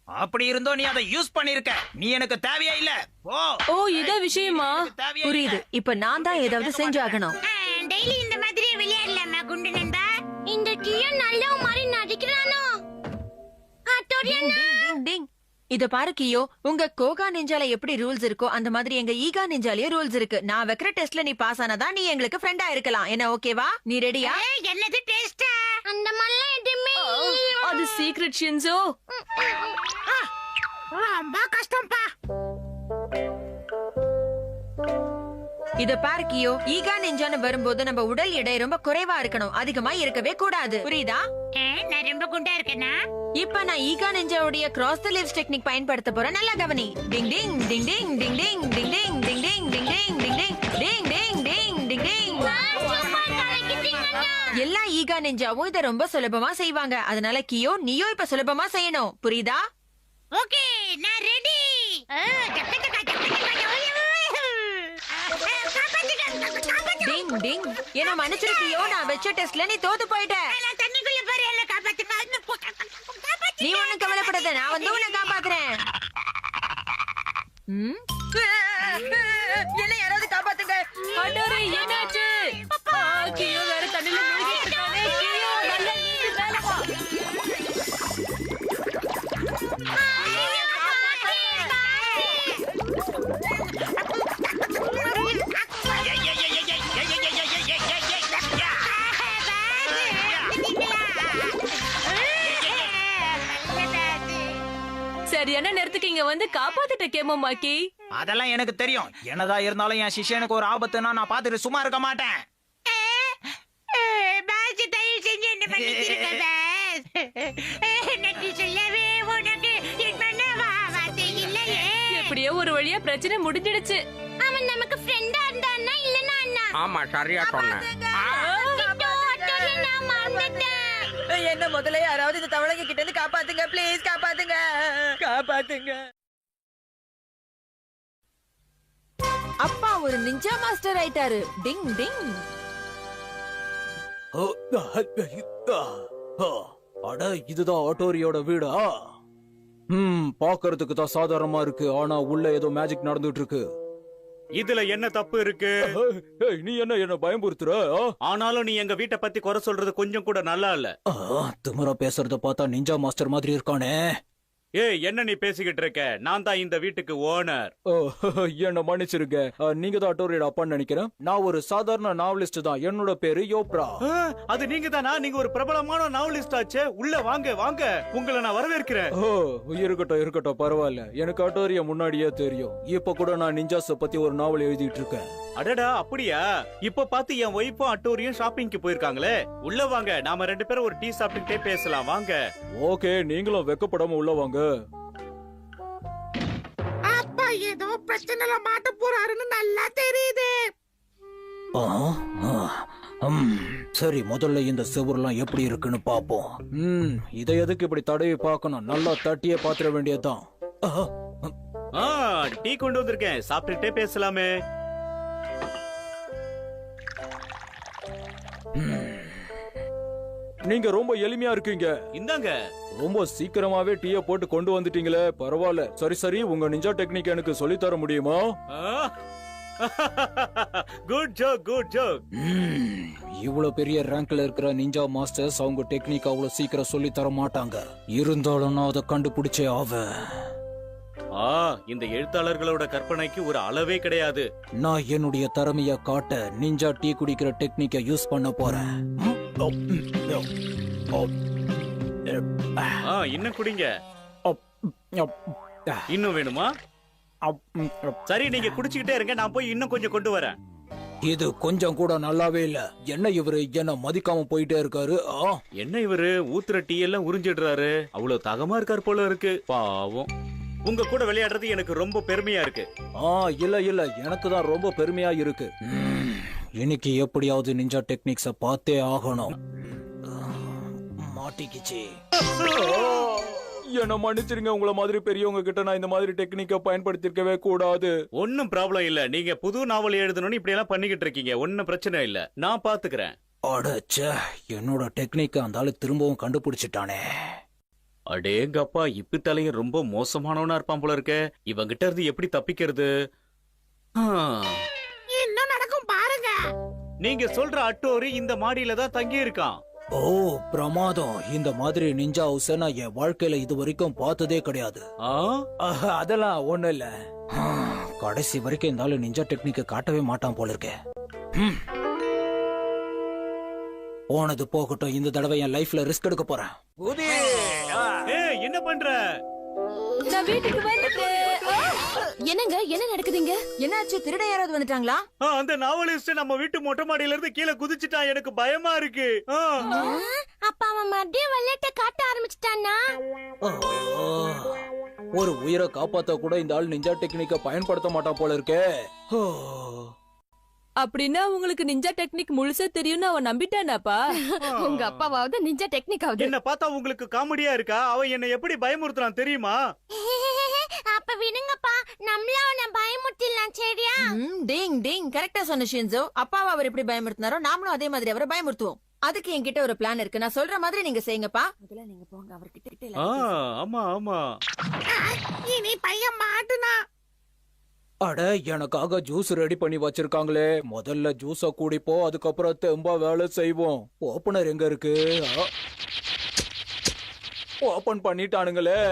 அப்படி இருந்தோ நீ அதை யூஸ் பண்ணிருக்க. நீ எனக்கு தேவையே இல்ல. ஓ, இத விஷயமா? புரியுது. இப்ப நான் தான் ஏதாவது செஞ்சாகணும். டெய்லி இந்த மாதிரி விளையாடலாமா குண்டு நண்பா? இந்த கியோ நல்ல மாதிரி நடிக்கிறானோ? டிங், டிங், டிங். இத பாரு கியோ, உங்க கோகா நிஞ்சால எப்படி ரூல்ஸ் இருக்கோ அந்த மாதிரி எங்க ஈகா நிஞ்சாலயே ரூல்ஸ் இருக்கு. நான் வைக்கிற டெஸ்ட்ல நீ பாஸ் ஆனாதான் நீ எங்களுக்கு ஃப்ரெண்டா இருக்கலாம். என்ன ஓகேவா? நீ ரெடியா? என்னது டேஸ்டா? அந்த மாதிரிலாம் எதுவுமே இல்லையே. அது சீக்ரெட் ஷின்சோ. ரொம்ப கஷ்டம்ப்பா. இத பாரு கியோ, ஈகா நிஞ்சான்னு வரும்போது நம்ம உடல் எடை ரொம்ப குறைவா இருக்கணும். அதிகமா இருக்கவே கூடாது. புரியுதா? நான் ரொம்ப குண்டா இருக்கேனா? இப்ப நான் ஈகா நிஞ்சாவுடைய கிராஸ் தி லிவ்ஸ் டெக்னிக் பயன்படுத்த போறேன். நல்லா கவனி. டிங் டிங் டிங் டிங் டிங் டிங் டிங் டிங் டிங் டிங் டிங் டிங் டிங் டிங் டிங் டிங் டிங் டிங் டிங். சும்மா கலக்கிட்டீங்கண்ணா. எல்லா ஈகா நிஞ்சாவும் இத ரொம்ப சுலபமா செய்வாங்க. அதனால கியோ, நீயும் இப்ப சுலபமா செய்யணும். புரியுதா? ஓகே, நான் ரெடி. டிங் டிங். என்ன மன்னிச்சிரு கியோ, நான் வெச்ச டெஸ்ட்ல நீ தோத்து போயிட்ட. நான் தண்ணிக்குள்ள போறேன், என்ன காப்பாத்துங்க. நீ ஒண்ணும் கவலைப்படாத, நான் வந்து உன்னை காப்பாத்துறேன். என்ன யாராவது காப்பாத்துங்க. ஹட்டோரி, என்னாச்சு? கியோ வேற தண்ணில மூழ்கிட்டு இருக்கானே. கியோ, நல்லா நீந்து மேல வா. சரியான நேரத்துக்கு இங்க வந்து காப்பாத்திட்ட கெமமாக்கி. அதெல்லாம் எனக்கு தெரியும். என்னதான் இருந்தாலும் என் சிஷ்யனுக்கு ஒரு ஆபத்துனா நான் பாத்துட்டு சும்மா இருக்க மாட்டேன். பாஸ், தயவு செஞ்சு என்ன பண்ணிருக்க பாஸ். நன்றி சொல்லவே உனக்கு என் மனவா வார்த்தை இல்லையே. எப்படியோ ஒரு வழியா பிரச்சனை முடிஞ்சிடுச்சு. அவன் நமக்கு ஃப்ரெண்டா இருந்தான்னா இல்லனா அண்ணா. ஆமா, சரியா சொன்னேன். நான் மறந்துட்டேன். என்ன முதல்ல யாராவது இந்த தவளைங்க கிட்ட இருந்து காப்பாத்துங்க. ப்ளீஸ் காப்பாத்துங்க, காப்பாத்துங்க. அப்பா ஒரு நிஞ்சா மாஸ்டர் ஆயிட்டாரு. டிங் டிங். அட, இதுதான் ஆட்டோரியோட வீடா? பாக்குறதுக்கு தான் சாதாரணமா இருக்கு. ஆனா உள்ள ஏதோ மேஜிக் நடந்துட்டு இருக்கு. இதுல என்ன தப்பு இருக்கு? நீ என்ன பயம்புறுத்துற? ஆனாலும் நீ எங்க வீட்டை பத்தி குறை சொல்றது கொஞ்சம் கூட நல்லா இல்ல. திமிரா பேசுறத பார்த்தா நிஞ்சா மாஸ்டர் மாதிரி இருக்கானே. ஏய், என்ன நீ பேசிக்கிட்டு இருக்க? நான் தான் இந்த வீட்டுக்கு ஓனர். என்ன மன்னிச்சிருங்க. நீங்க தான் அட்டோரியோட அப்பான்னு நினைக்கிறேன். நான் ஒரு சாதாரண நாவலிஸ்ட் தான். என்னோட பேரு யோப்ரா. அது நீங்க தானா? நீங்க ஒரு பிரபலமான நாவலிஸ்ட் ஆச்சே. உள்ள வாங்க வாங்க, உங்களை நான் வரவேற்கிறேன். இருக்கட்டும் பரவாயில்ல. எனக்கு அட்டோரிய முன்னாடியே தெரியும். இப்ப கூட நான் நிஞ்சாஸ பத்தி ஒரு நாவல் எழுதிட்டு இருக்கேன். அடடா, அப்படியா? இப்ப பார்த்து என் ஒய்ஃபும் அட்டோரியும் ஷாப்பிங்க்கு போயிருக்காங்களே. உள்ள வாங்க, நாம ரெண்டு பேரும் ஒரு டீ சாப்பிட்டுட்டே பேசலாம். வாங்க. ஓகே, நீங்களும் வெக்கப்படாம உள்ள வாங்க. அப்பா ஏதோ பிரச்சனைல மாட்ட போறாருன்னு நல்லா தெரியுது. சரி, முதல்ல இந்த செவுரெல்லாம் எப்படி இருக்குன்னு பாப்போம். இதை எதுக்கு இப்படி தடவி பார்க்கணும்? நல்லா தட்டியே பாத்திர வேண்டியதுதான். டீ கொண்டு வந்திருக்கேன், சாப்பிட்டுட்டே பேசலாமே. நீங்க ரொம்ப எளிமையா இருக்கீங்க. இந்தாங்க. ரொம்ப சீக்கிரமாவே டீய போட்டு கொண்டு வந்துட்டீங்களே, பரவாயில்ல. சரி சரி, உங்க நிஞ்சா டெக்னிக் எனக்கு சொல்லி தர முடியுமா? Good joke, good joke. இவ்வளவு பெரிய ரேங்க்ல இருக்கிற நிஞ்சா மாஸ்டர்ஸ் அவங்க டெக்னிக் அவ்வளவு சீக்கிரம் சொல்லி தர மாட்டாங்க. இருந்தாலும் நான் அதை கண்டுபிடிச்சே ஆவேன். இந்த எழுத்தாளர்களோட கற்பனைக்கு ஒரு அளவே கிடையாது. நான் என்னுடைய திறமைய காட்ட நிஞ்சா டீ குடிக்கிற டெக்னிக்கை யூஸ் பண்ண போறேன். இன்னும் குடிங்க. இன்னும் வேணுமா? சரி, நீங்க குடிச்சுக்கிட்டே இருங்க, நான் போய் இன்னும் கொஞ்சம் கொண்டு வரேன். இது கொஞ்சம் கூட நல்லாவே இல்ல. என்ன இவரு என்ன மதிக்காம போயிட்டே இருக்காரு? என்ன இவரு ஊத்துற டீ எல்லாம் உறிஞ்சிடுறாரு. அவ்வளவு தகமா இருக்காரு போல இருக்கு. பாவம். உங்க கூட விளையாடுறது எனக்கு ரொம்ப பெருமையா இருக்கு. இல்ல இல்ல, எனக்கு தான் ரொம்ப பெருமையா இருக்கு. இன்னைக்கு எப்படியாவது நிஞ்சா டெக்னிக்ஸ பார்த்தே ஆகணும். மாட்டிக்கிச்சு. என்ன மன்னிச்சிருங்க, உங்களை மாதிரி பெரியவங்க கிட்ட நான் இந்த மாதிரி டெக்னிக்க பயன்படுத்திருக்கவே கூடாது. ஒன்னும் ப்ராப்ளம் இல்ல. நீங்க புது நாவல் எழுதணும்னு இப்படி எல்லாம் பண்ணிக்கிட்டு இருக்கீங்க. ஒன்னும் பிரச்சனை இல்ல, நான் பாத்துக்கிறேன். அடச்சே, என்னோட டெக்னிக்க அந்த ஆளு திரும்பவும் கண்டுபிடிச்சிட்டானே. அடேங்கப்பா, இப்ப தலையும் ரொம்ப மோசமானவனா இருப்பான் போல இருக்க. இவங்கிட்ட இருந்து எப்படி தப்பிக்கிறது? என்ன நடக்கும் பாருங்க. நீங்க சொல்ற அட்டோரி இந்த மாடியில தான் தங்கி இருக்கான். பிரமாதம். இந்த மாதிரி நிஞ்சா ஹவுஸ நான் என் வாழ்க்கையில இது வரைக்கும் பார்த்ததே கிடையாது. அதெல்லாம் ஒண்ணு இல்ல. கடைசி வரைக்கும் இந்த ஆளு நிஞ்சா டெக்னிக்க காட்டவே மாட்டான் போல இருக்கே. போனது போகட்டும், இந்த தடவை என் லைஃப்ல ரிஸ்க் எடுக்க போறேன். என்ன பண்ற? நான் வீட்டுக்கு வந்துட்டேன். என்னங்க, என்ன நடக்குதுங்க? என்னாச்சு? திருட யாராவது வந்துட்டாங்களா? அந்த நாவலிஸ்ட் நம்ம வீட்டு மொட்டை மாடியில இருந்து கீழே குதிச்சுட்டான். எனக்கு பயமா இருக்கு. அப்பா அவன் மறுபடியும் வெள்ளட்ட காட்ட ஆரம்பிச்சிட்டானா? ஒரு உயிரை காப்பாத்த கூட இந்த ஆள் நிஞ்சா டெக்னிக்க பயன்படுத்த மாட்டான் போல இருக்கே. அப்படின்னா உங்களுக்கு நிஞ்சா டெக்னிக் முழுசா தெரியும்னு அவன் நம்பிட்டானாப்பா? உங்க அப்பாவாவது நிஞ்சா டெக்னிக் ஆகுது. என்ன பார்த்தா உங்களுக்கு காமெடியா இருக்கா? அவன் என்ன எப்படி பயமுறுத்துறான் தெரியுமா? அப்ப விடுங்கப்பா, நம்மள அவனை பயமுறுத்திடலாம். சரியா? டிங் டிங், கரெக்டா சொன்ன ஷின்சோ. அப்பாவை அவர் எப்படி பயமுறுத்தினாரோ நாமளும் அதே மாதிரி அவரை பயமுறுத்துவோம். அதுக்கு என்கிட்ட ஒரு பிளான் இருக்கு. நான் சொல்ற மாதிரி நீங்க செய்யுங்கப்பா. முதல்ல நீங்க போங்க அவர்கிட்ட. ஆமா ஆமா. இனி பையன் மாட்டுனா. அட, எனக்காக ஜூஸ் ரெடி பண்ணி வச்சிருக்காங்களே. முதல்ல ஜூஸ குடிப்போ, அதுக்கப்புறம் தெம்பா வேலை செய்வோம். ஓபனர் எங்க இருக்கு? ஓபன் பண்ணிட்டானுங்களே.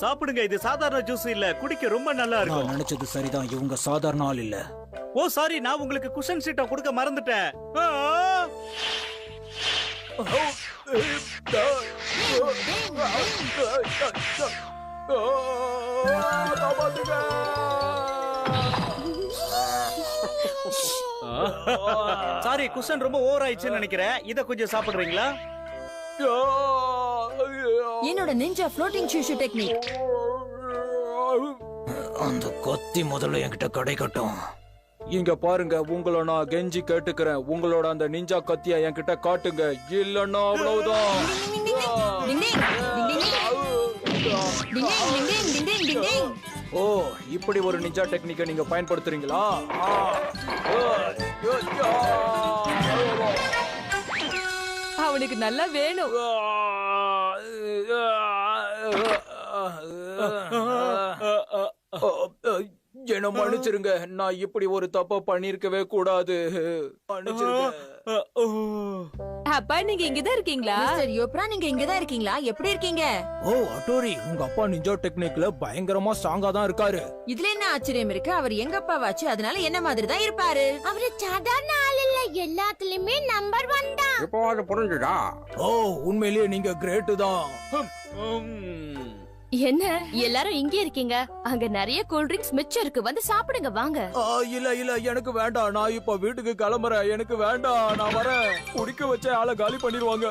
சாப்பிடுங்க. இது சாதாரண ஜூஸ் இல்ல, குடிக்க ரொம்ப நல்லா இருக்கும். நான் நினைச்சது சரிதான், இவங்க சாதாரண ஆள் இல்ல. ஓ சாரி, நான் உங்களுக்கு குஷன் சீட்டை கொடுக்க மறந்துட்டேன். சாரி, குஷன் ரொம்ப ஓவர் ஆயிடுச்சுன்னு நினைக்கிறேன். இத கொஞ்சம் சாப்பிடுறீங்களா? என்னோட நிஞ்சா ஃப்ளோட்டிங் ஷூ டெக்னிக். அந்த கத்தி முதல்ல என்கிட்ட கிடைக்கட்டும். இங்க பாருங்க, உங்களை நான் கெஞ்சி கேட்டுக்கிறேன். உங்களோட அந்த நிஞ்சா கத்திய என்கிட்ட காட்டுங்க, இல்லன்னா அவ்வளவுதான். ஓ, இப்படி ஒரு நிஞ்சா டெக்னிக்கை நீங்க பயன்படுத்துறீங்களா? அவனுக்கு நல்லா வேணும். என்ன மன்னிச்சிருங்க, நான் இப்படி ஒரு தப்ப பண்ணிருக்கவே கூடாது. அப்பா, நீங்க இங்கதான் இருக்கீங்களா? மிஸ்டர் யோப்ரா, நீங்க இங்கதான் இருக்கீங்களா? எப்படி இருக்கீங்க? ஓ அட்டோரி, உங்க அப்பா நிஞ்சா டெக்னிக்ல பயங்கரமா ஸ்ட்ராங்கா தான் இருக்காரு. இதுல என்ன ஆச்சரியம் இருக்கு? அவர் எங்க அப்பாவாச்சு, அதனால என்ன மாதிரி தான் இருப்பாரு. அவரு சாதாரண ஆள் இல்ல, எல்லாத்துலயுமே நம்பர் 1 தான். இப்போ அது புரிஞ்சுதா? ஓ, உண்மையிலேயே நீங்க கிரேட் தான். என்ன எல்லாரும் இங்க இருக்கீங்க? அங்க நிறைய கூல் ட்ரிங்க்ஸ் மிச்சம் இருக்கு, வந்து சாப்பிடுங்க வாங்க. இல்ல இல்ல, எனக்கு வேண்டாம். நான் இப்ப வீட்டுக்கு கிளம்புறேன். எனக்கு வேண்டாம், நான் வரேன். குடிக்க வச்ச ஆளை காலி பண்ணிடுவாங்க.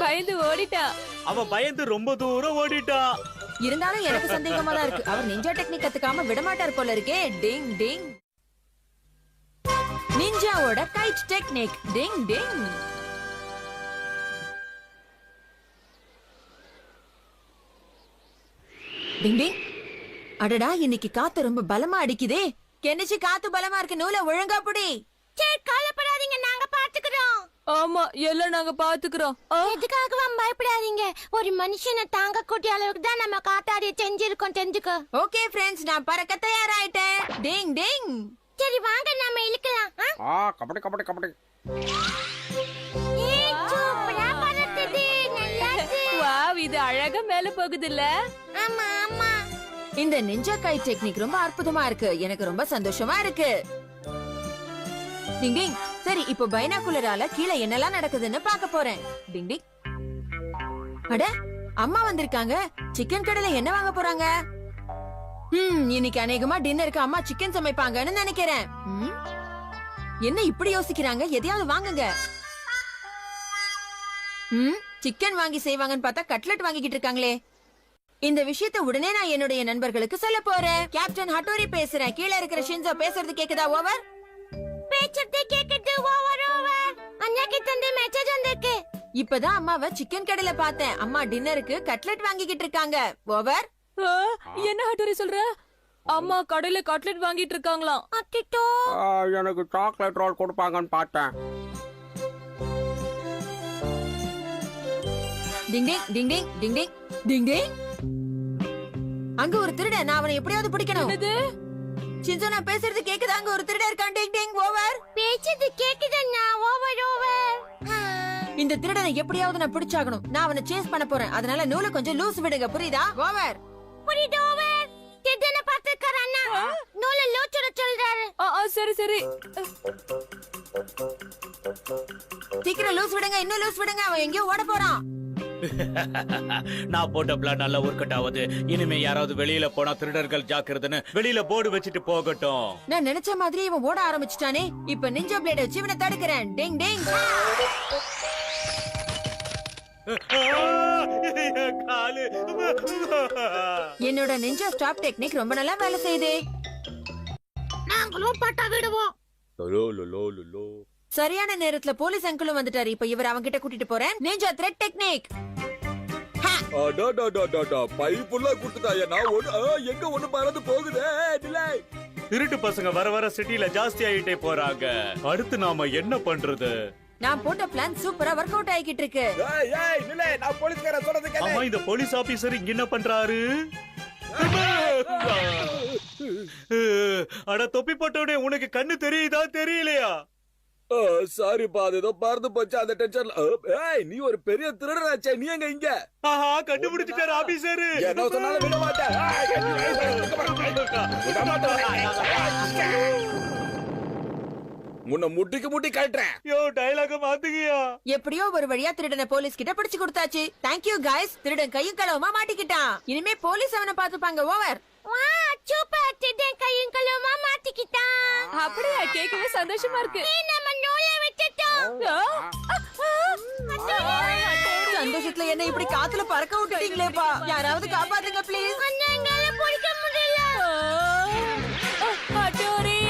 பயந்து ஓடிட்டா. அவ பயந்து ரொம்ப தூரம் ஓடிட்டா. இருந்தாலும் எனக்கு சந்தேகமா தான் இருக்கு. அவர் நிஞ்சா டெக்னிக் கத்துக்காம விடமாட்டார் போல இருக்கே. டிங் டிங். நிஞ்சாவோட கைட் டெக்னிக். டிங் டிங். டிங் டிங். அடடா, இன்னைக்கு காத்து ரொம்ப பலமா அடிக்குதே. கெனிச்சு, காத்து பலமா இருக்கு. நூலை ஒழுங்கா புடி. கவலைப்படாதீங்க, நாங்க பாத்துக்கிறோம். ஆமா எல்லாம் நாங்க பாத்துக்கிறோம். எதுக்காகவும் பயப்படாதீங்க. ஒரு மனுஷனை தாங்க கூடிய அளவுக்கு தான் நம்ம காத்தாடிய செஞ்சிருக்கோம், தெரிஞ்சுக்கோ. ஓகே ஃப்ரெண்ட்ஸ், நான் பறக்க தயாராயிட்டேன். டிங் டிங். சரி வாங்க நாம இழுக்கலாம். கபடி கபடி கபடி. ஏய், சூப்பரா பறக்குது. நல்லாச்சு. வாவ், இது அழகா மேல போகுதுல்ல. ஆமா ஆமா. இந்த நிஞ்சா கை டெக்னிக் ரொம்ப அற்புதமா இருக்கு. எனக்கு ரொம்ப சந்தோஷமா இருக்கு. டிங் டிங். சரி, இப்போ பைனாகுலரால கீழே என்னெல்லாம் நடக்குதுன்னு பார்க்க போறேன். டிங் டிங். அட, அம்மா வந்திருக்காங்க. சிக்கன் கடையில என்ன வாங்க போறாங்க? இன்னைக்கு அநேகமா டின்னருக்கு அம்மா சிக்கன் சமைப்பாங்கன்னு நினைக்கிறேன். என்ன இப்படி யோசிக்கிறாங்க? எதையாவது வாங்குங்க. சிக்கன் வாங்கி செய்வாங்கன்னு பார்த்தா கட்லெட் வாங்கிக்கிட்டு இருக்காங்களே. இந்த விஷயத்தை உடனே நான் என்னுடைய நண்பர்களுக்கு சொல்ல போறேன். கேப்டன் ஹட்டோரி பேசுறேன். கீழே இருக்கிற ஷின்சோ பேசுறது கேக்குதா? ஓவர். பேச்சத்தை கேக்குது. Over over. அண்ணாக்கு தந்த மெசேஜ் வந்திருக்கு. இப்பதான் அம்மாவை சிக்கன் கடையில பார்த்தேன். அம்மா டின்னருக்கு கட்லெட் வாங்கிக்கிட்டு இருக்காங்க. ஓவர். என்ன ஹட்டோரி சொல்ற? அம்மா கடையில கட்லெட் வாங்கிட்டு இருக்காங்களாம். அட்டிட்டோ. எனக்கு சாக்லேட் ரோல் கொடுப்பாங்கன்னு பார்த்தேன். டிங் டிங் டிங் டிங் டிங் டிங் டிங் டிங். அங்க ஒரு திருடன். நான் அவனை எப்படியாவது பிடிக்கணும். சின்சோ, நான் பேசுறது கேக்குதா? அங்க ஒரு திருடன் இருக்கான். டிங் டிங். ஓவர். பேச்சது கேக்குதுன்னா. Over over. இந்த திருடனை எப்படியாவது நான் பிடிச்சாகணும். நான் அவனை சேஸ் பண்ண போறேன். அதனால நூலை கொஞ்சம் லூஸ் விடுங்க. புரியுதா? ஓவர். புரியுது. ஓவர். திருடனை பார்த்துக்கற அண்ணா. நூலை லூச்சுட சொல்றாரு. சரி சரி. சீக்கிரம் லூஸ் விடுங்க. இன்னும் லூஸ் விடுங்க. அவன் எங்கேயோ ஓட போறான். நான் போட்ட பிளான் நல்லா ஒர்க் அவுட் ஆகுது. இனிமே யாராவது வெளியில போனா திருடர்கள் ஜாக்கிரதைன்னு வெளியில போர்டு வச்சுட்டு போகட்டும். நான் நினைச்ச மாதிரி இவன் ஓட ஆரம்பிச்சிட்டானே. இப்ப நிஞ்சா பிளேட் வச்சு இவனை தடுக்கிறேன். டிங் டிங். என்னோட நிஞ்சா ஸ்டாப் டெக்னிக் ரொம்ப நல்லா வேலை செய்யுது. நாங்களும் பட்டா விடுவோம். சரியான நேரத்துல போலீஸ் அங்கிளும் வந்துட்டாரு. இப்ப இவர் அவங்க கிட்ட கூட்டிட்டு போறேன். Ninja thread technique. பைப்புள்ள குடுத்துட்டாயா? நான் எங்க ஒண்ணு பறந்து போகுதே. திருட்டு பசங்க வர வர சிட்டில ஜாஸ்தி ஆயிட்டே போறாங்க. அடுத்து நாம என்ன பண்றது? நான் போட்ட பிளான் சூப்பரா ஒர்க் அவுட் ஆகிட்டு இருக்கு. நான் போலீஸ்கார சொல்றது கேளு. அம்மா, இந்த போலீஸ் ஆபீசர் இங்க என்ன பண்றாரு? அட தொப்பி போட்டவனே, உனக்கு கண்ணு தெரியுதா தெரியலையா? சாரிப்பா, அது ஏதோ பறந்து போச்சு அந்த டென்ஷன்ல. நீ ஒரு பெரிய திருடனாச்சே, நீ எங்க இங்க? கண்டுபிடிச்சிட்டாரு ஆபீசர். என்ன சொன்னாலும் விட மாட்டேன். முன்ன முட்டிக்கு முட்டி கட்டுறேன். டயலாக மாத்துகியா? எப்படியோ ஒரு வழியா திருடனை போலீஸ் கிட்ட பிடிச்சு கொடுத்தாச்சு. Thank you guys. திருடன் கையும் களவுமா மாட்டிக்கிட்டான். இனிமே போலீஸ் அவனை பாத்துப்பாங்க. ஓவர். வா, சூப்பர். திருடன் கையும் களவுமா மாட்டிக்கிட்டான். அப்படியா? கேட்கவே சந்தோஷமா இருக்கு. நம்ம நூலை விட்டுட்டோம். சந்தோஷத்துல என்ன இப்படி காத்துல பறக்க விட்டுட்டீங்களேப்பா. யாராவது காப்பாத்துங்க ப்ளீஸ். எங்களால பிடிக்க முடியல. ஹட்டோரி,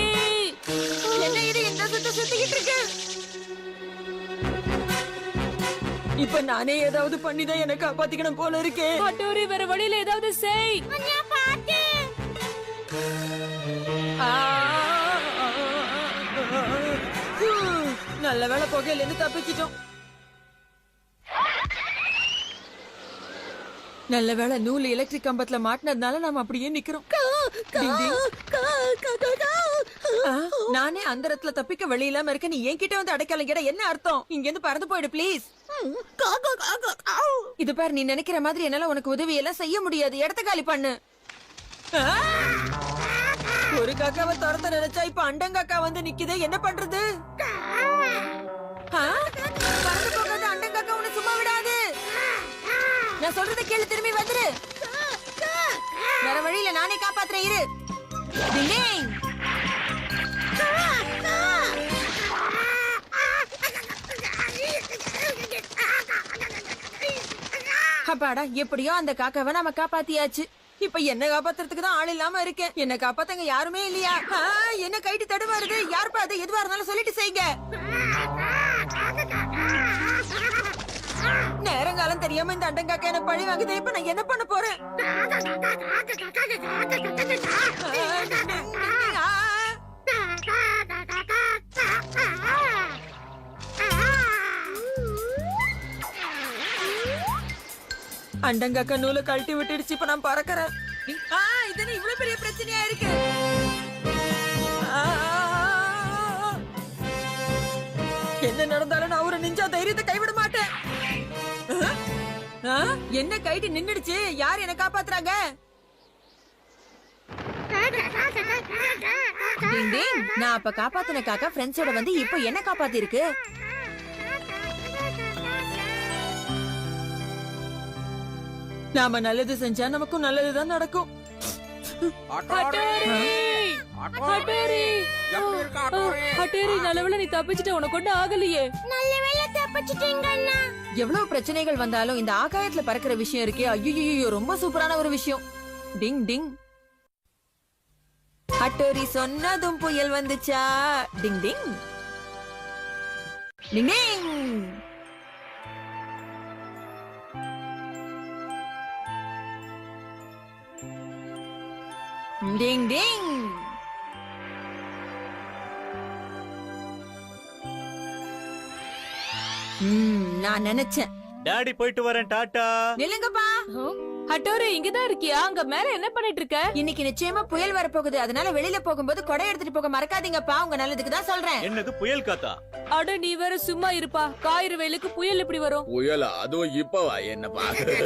என்ன இது இந்த சுத்திக்கிட்டு இருக்கு? இப்ப நானே ஏதாவது பண்ணிதான் எனக்கு காப்பாத்திக்கணும் போல இருக்கே. ஹட்டோரி, வேற வழியில ஏதாவது செய். அண்ணா பாத்து. நல்ல வேளை புகையில இருந்து தப்பிச்சிட்டோம். நல்ல வேளை நூல் எலக்ட்ரிக் கம்பத்துல மாட்டினதுனால நாம அப்படியே நிக்கிறோம். நானே அந்த இடத்துல தப்பிக்க வழி இல்லாம இருக்க. நீ என்கிட்ட வந்து அடைக்கலம் கேட என்ன அர்த்தம்? இங்க இருந்து பறந்து போயிடு ப்ளீஸ். இது பாரு, நீ நினைக்கிற மாதிரி என்னால உனக்கு உதவி எல்லாம் செய்ய முடியாது. இடத்த காலி பண்ணு. ஒரு காக்காவை துரத்த நினைச்சா இப்ப அண்டங்காக்கா வந்து நிக்குதே. என்ன பண்றது? பறந்து போகாத அண்டங்காக்கா உன்னை சும்மா விடாது. நான் சொல்றதை கேளு, திரும்பி வந்துரு. வேற வழியில நானே காப்பாத்துறேன். இரு. அப்பாடா, எப்படியோ அந்த காக்காவை நாம காப்பாத்தியாச்சு. இப்ப என்ன காப்பாத்துறதுக்கு தான் ஆள் இல்லாம இருக்கேன். என்ன காப்பாத்தங்க யாருமே இல்லையா? என்ன கைட்டு தடுமாறுது. யாருப்பா அது? எதுவா இருந்தாலும் சொல்லிட்டு செய்யுங்க. நேரங்காலம் தெரியாம இந்த அண்டங்காக்கா என்ன பழி வாங்குது. இப்ப நான் என்ன பண்ண போறேன்? அண்டங்கக்க நூலை கழட்டி விட்டுடுச்சு, இப்ப நான் பறக்கறேன். இது என்ன இவ்வளவு பெரிய பிரச்சனையா இருக்கு? என்ன நடந்தாலும் நான் ஒரு நிஞ்சா தைரியத்தை கைவிட மாட்டேன். என்ன கைட்டு நின்னுடுச்சு? யார் என்ன காப்பாத்துறாங்க? நான் அப்ப காப்பாத்தின காக்கா ஃப்ரெண்ட்ஸோட வந்து இப்ப என்ன காப்பாத்தி இருக்கு. நாம நல்லது செஞ்சா நமக்கும் நல்லதுதான் நடக்கும். நல்லவேளை நீ தப்பிச்சிட்ட, உனக்கு கொண்டு ஆகலையே. நல்லவேளை தப்பிச்சிட்டீங்க அண்ணா. எவ்வளவு பிரச்சனைகள் வந்தாலும் இந்த ஆகாயத்துல பறக்கிற விஷயம் இருக்கே, ஐயோ ரொம்ப சூப்பரான ஒரு விஷயம். டிங் டிங். ஹட்டோரி சொன்னதும் புயல் வந்துச்சா. டிங் டிங் டிங் டிங். டிங் டிங். நான் நினைச்சேன். டாடி போயிட்டு வரேன், டாடா. நில்லுங்கப்பா. ஹட்டோரி இங்கதான் இருக்கியா? அங்க மேல என்ன பண்ணிட்டு இருக்க? இன்னைக்கு நிச்சயமா புயல் வரப்போகுது, அதனால வெளியில போகும்போது கொடை எடுத்துட்டு போக மறக்காதீங்கப்பா. உங்க நல்லதுக்கு தான் சொல்றேன். என்னது புயல் காத்தா? அட நீ வேற சும்மா இருப்பா. காயிறு வெயிலுக்கு புயல் எப்படி வரும்? புயலா? அதுவும் இப்பவா? என்ன பாக்குற?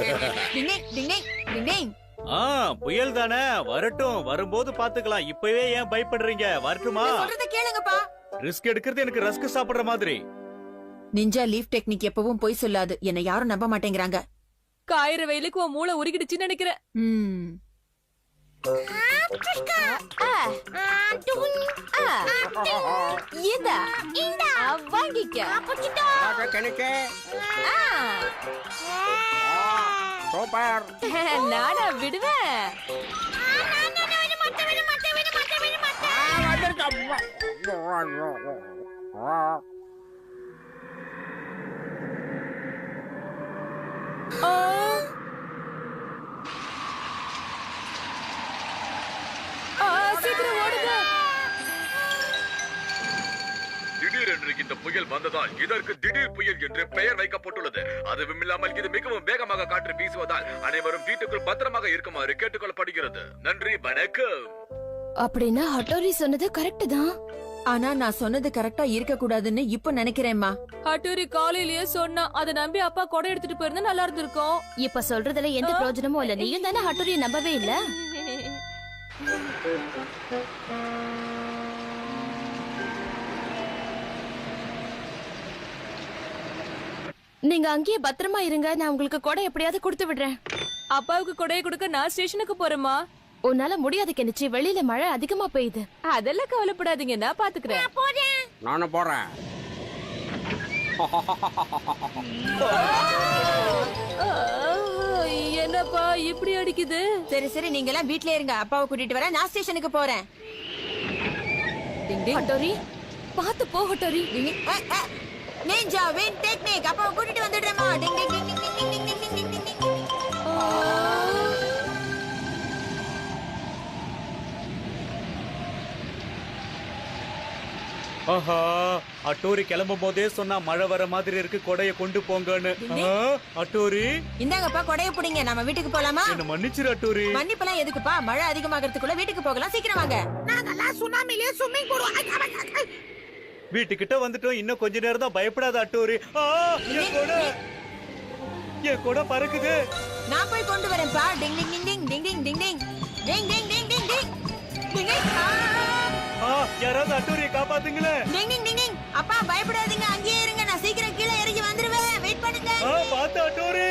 டிங் டிங் டிங் டிங் டிங். புயல் தானே, வரட்டும். வரும்போது பாத்துக்கலாம். இப்பவே ஏன் பயப்படுறீங்க? வரட்டுமா? சொல்றத கேளுங்கப்பா. ரிஸ்க் எடுக்கிறது எனக்கு ரஸ்க் சாப்பிடுற மாதிரி. நிஞ்சா லீஃப் டெக்னிக் எப்பவும் பொய் சொல்லாது. என்ன யாரும் நம்ப மாட்டேங்கிறாங்க. காயிறு வெயிலுக்கு உன் மூளை உருகிடுச்சுன்னு நினைக்கிறேன். சூப்பர். நானா விடுவேன். சீக்கிரம் ஓடுங்க. திடீரென்று இந்த புயல் வந்ததால் இதற்கு திடீர் புயல் என்று பெயர் வைக்கப்பட்டுள்ளது. அதுவும் இல்லாமல் இது மிகவும் வேகமாக காற்று வீசுவதால் அனைவரும் வீட்டுக்குள் பத்திரமாக இருக்குமாறு கேட்டுக்கொள்ளப்படுகிறது. நன்றி, வணக்கம். அப்படின்னா ஹட்டோரி சொன்னது கரெக்ட் தான். ஆனா நான் சொன்னது கரெக்டா இருக்க கூடாதுன்னு இப்ப நினைக்கிறேன்மா. ஹட்டோரி காலையிலேயே சொன்னா, அதை நம்பி அப்பா கொடை எடுத்துட்டு போயிருந்தா நல்லா இருந்திருக்கும். இப்ப சொல்றதுல எந்த பிரயோஜனமும் இல்ல. நீயும் தானே ஹட்டோரியை நம்பவே இல்ல. நீங்க அங்கேயே பத்திரமா இருங்க. நான் உங்களுக்கு கொடை எப்படியாவது கொடுத்து விடுறேன். அப்பாவுக்கு கொடையை கொடுக்க நான் ஸ்டேஷனுக்கு போறேம்மா. உன்னால முடியாது கெனிச்சி, வெளியில மழை அதிகமா பெய்யுது. அதெல்லாம் கவலைப்படாதீங்க, நான் பாத்துக்கிறேன். நானும் போறேன். என்னப்பா இப்படி அடிக்குது? சரி சரி, நீங்க எல்லாம் வீட்லயே இருங்க. அப்பாவை கூட்டிட்டு வரேன். நான் ஸ்டேஷனுக்கு போறேன். ஹட்டோரி பாத்து போ. Hattori ninja win technique. அப்பாவை கூட்டிட்டு வந்துடுறேம்மா. டிங் டிங் டிங் டிங் டிங் டிங் டிங் டிங் டிங் டிங். ஆஹா, அட்டோரி கிளம்பும் போதே சொன்னா மழை வர மாதிரி இருக்கு, கொடைய கொண்டு போங்கன்னு. அட்டோரி இந்தாங்கப்பா, கொடைய பிடிங்க. நம்ம வீட்டுக்கு போலாமா? என்ன மன்னிச்சிரு அட்டோரி. மன்னிப்பெல்லாம் எதுக்குப்பா? மழை அதிகமாகறதுக்குள்ள வீட்டுக்கு போகலாம். சீக்கிரம் வாங்க. நாங்கெல்லாம் சுனாமிலே ஸ்விம்மிங் போடுவோம். வீட்டுக்கிட்ட வந்துட்டோம். இன்னும் கொஞ்ச நேரம் தான். பயப்படாத அட்டோரி. என் கொடை பறக்குது. நான் போய் கொண்டு வரேன்ப்பா. டிங் டிங் டிங் டிங் டிங் டிங் டிங் டிங் டிங் டிங் டிங் டிங் டிங் டிங் டிங். யாராவது அட்டோரியை காப்பாத்துங்களேன். டிங் டிங் டிங் டிங். அப்பா பயப்படாதீங்க, அங்கேயே இருங்க. நான் சீக்கிரம் கீழே இறங்கி வந்துருவேன். வெயிட் பண்ணுங்க. பாத்து அட்டோரி.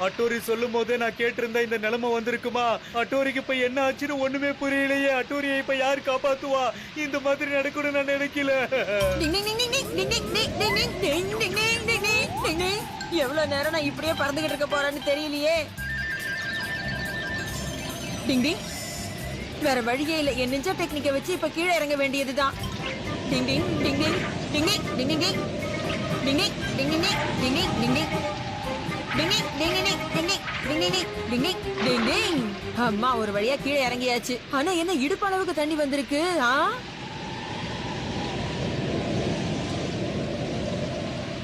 அட்டோரி சொல்லும் போதே நான் கேட்டிருந்தா இந்த நிலைமை வந்திருக்குமா? அட்டோரிக்கு இப்ப என்ன ஆச்சுன்னு ஒண்ணுமே புரியலையே. அட்டோரியை இப்ப யாரு காப்பாத்துவா? இந்த மாதிரி நடக்கணும் நான் நினைக்கல. எவ்வளவு நேரம் நான் இப்படியே பறந்துகிட்டு இருக்க போறேன்னு தெரியலையே. டிங் டிங். வேற வழியே இல்ல. என் நிஞ்சா டெக்னிக்கை வச்சு இப்ப கீழே இறங்க வேண்டியதுதான். டிங் டிங் டிங் டிங் டிங் டிங் டிங் டிங் டிங் டிங் டிங் டிங் டிங் டிங் டிங் டிங். அம்மா ஒரு வழியா கீழே இறங்கியாச்சு. ஆனா என்ன இடுப்பு அளவுக்கு தண்ணி வந்திருக்கு.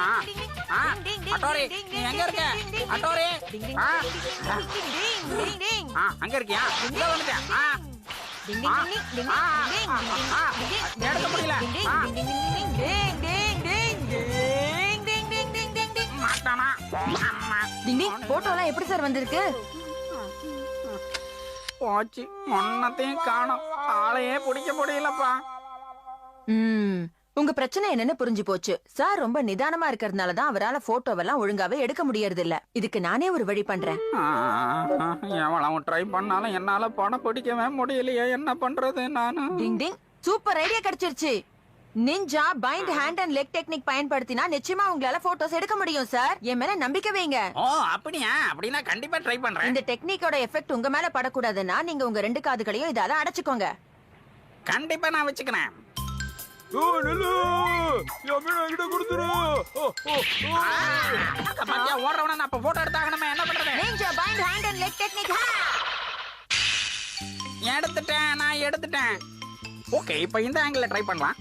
ஆ, ஆ, அட்டோரி, நீ எங்க இருக்க? அட்டோரி, ஆ, ஆ, அங்க இருக்கியா? இங்க வந்துட்டேன். ஆ, எடுக்க முடியல. மாட்டானா? ஆமா. போட்டோலாம் எப்படி சார் வந்திருக்கு? போச்சு, ஒன்னத்தையும் காணோம். ஆளையே பிடிக்க முடியலப்பா. உங்க பிரச்சனை என்னன்னு புரிஞ்சு போச்சு. சார் ரொம்ப நிதானமா இருக்கறதுனால தான் அவரால போட்டோவெல்லாம் ஒழுங்காவே எடுக்க முடியறது இல்ல. இதுக்கு நானே ஒரு வழி பண்றேன். எவ்வளவு ட்ரை பண்ணாலும் என்னால படம் பிடிக்கவே முடியலையே. என்ன பண்றது நானு? டிங் டிங், சூப்பர் ஐடியா கிடைச்சிருச்சு. Ninja bind hand and leg technique பயன்படுத்தினா நிச்சயமா உங்களால போட்டோஸ் எடுக்க முடியும் சார். என் மேல நம்பிக்கை வைங்க. ஓ அப்படியா? அப்படின்னா கண்டிப்பா ட்ரை பண்றேன். இந்த டெக்னிக்கோட எஃபெக்ட் உங்க மேல படக்கூடாதுன்னா நீங்க உங்க 2 காதுகளையும் இதால அடைச்சுக்கோங்க. கண்டிப்பா நான் வச்சுக்கிறேன். ஓடுறவன நான் போட்டோ எடுத்தாகணுமே. என்ன பண்றது? Ninja bind hand and leg technique. எடுத்துட்டேன், நான் எடுத்துட்டேன். ஓகே, இப்போ இந்த ஆங்கிள் ட்ரை பண்ணலாம்.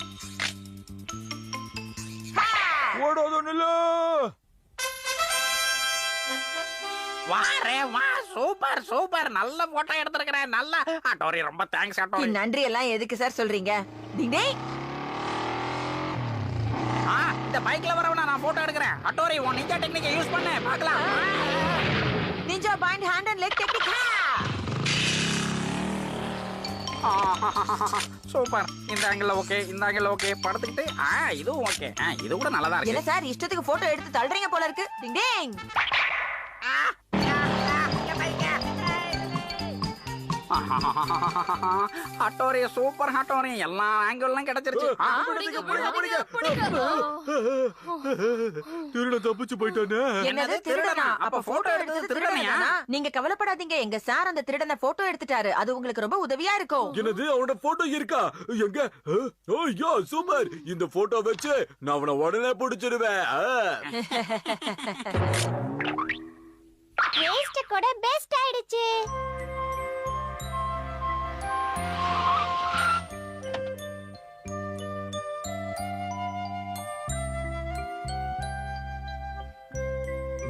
வாரே வா, சூப்பர் சூப்பர், நல்ல போட்டோ எடுத்துருக்கிறேன். நல்ல அட்டோரி, ரொம்ப தேங்க்ஸ் அட்டோரி. நன்றி எல்லாம் எதுக்கு சார் சொல்றீங்க? டிங் டிங், இந்த பைக்ல வரவன நான் போட்டோ எடுக்கிறேன். அட்டோரி, உன் நிஞ்சா டெக்னிக்கை யூஸ் பண்ணு, பார்க்கலாம். Ninja bind hand and leg technique. Super, இந்த ஆங்கிள் ஓகே, இந்த ஆங்கிள் ஓகே. படுத்துக்கிட்டு இதுவும் ஓகே. இது கூட நல்லதா இருக்கு. என்ன சார் இஷ்டத்துக்கு போட்டோ எடுத்து தள்ளுறீங்க போல இருக்கு. டிங் டிங், அட்டோரி சூப்பர். அட்டோரி, எல்லா ஆங்கிள்லாம் கிடைச்சிருச்சு. திருட தப்பிச்சு போயிட்டானே. என்னது திருடனா? அப்ப போட்டோ எடுத்தது திருடனையா? நீங்க கவலைப்படாதீங்க, எங்க சார் அந்த திருடனை போட்டோ எடுத்துட்டாரு. அது உங்களுக்கு ரொம்ப உதவியா இருக்கும். என்னது, அவனோட போட்டோ இருக்கா? எங்க? ஐயோ சூப்பர், இந்த போட்டோ வச்சு நான் அவனை உடனே பிடிச்சிருவேன். வேஸ்ட் கூட பெஸ்ட் ஆயிடுச்சு.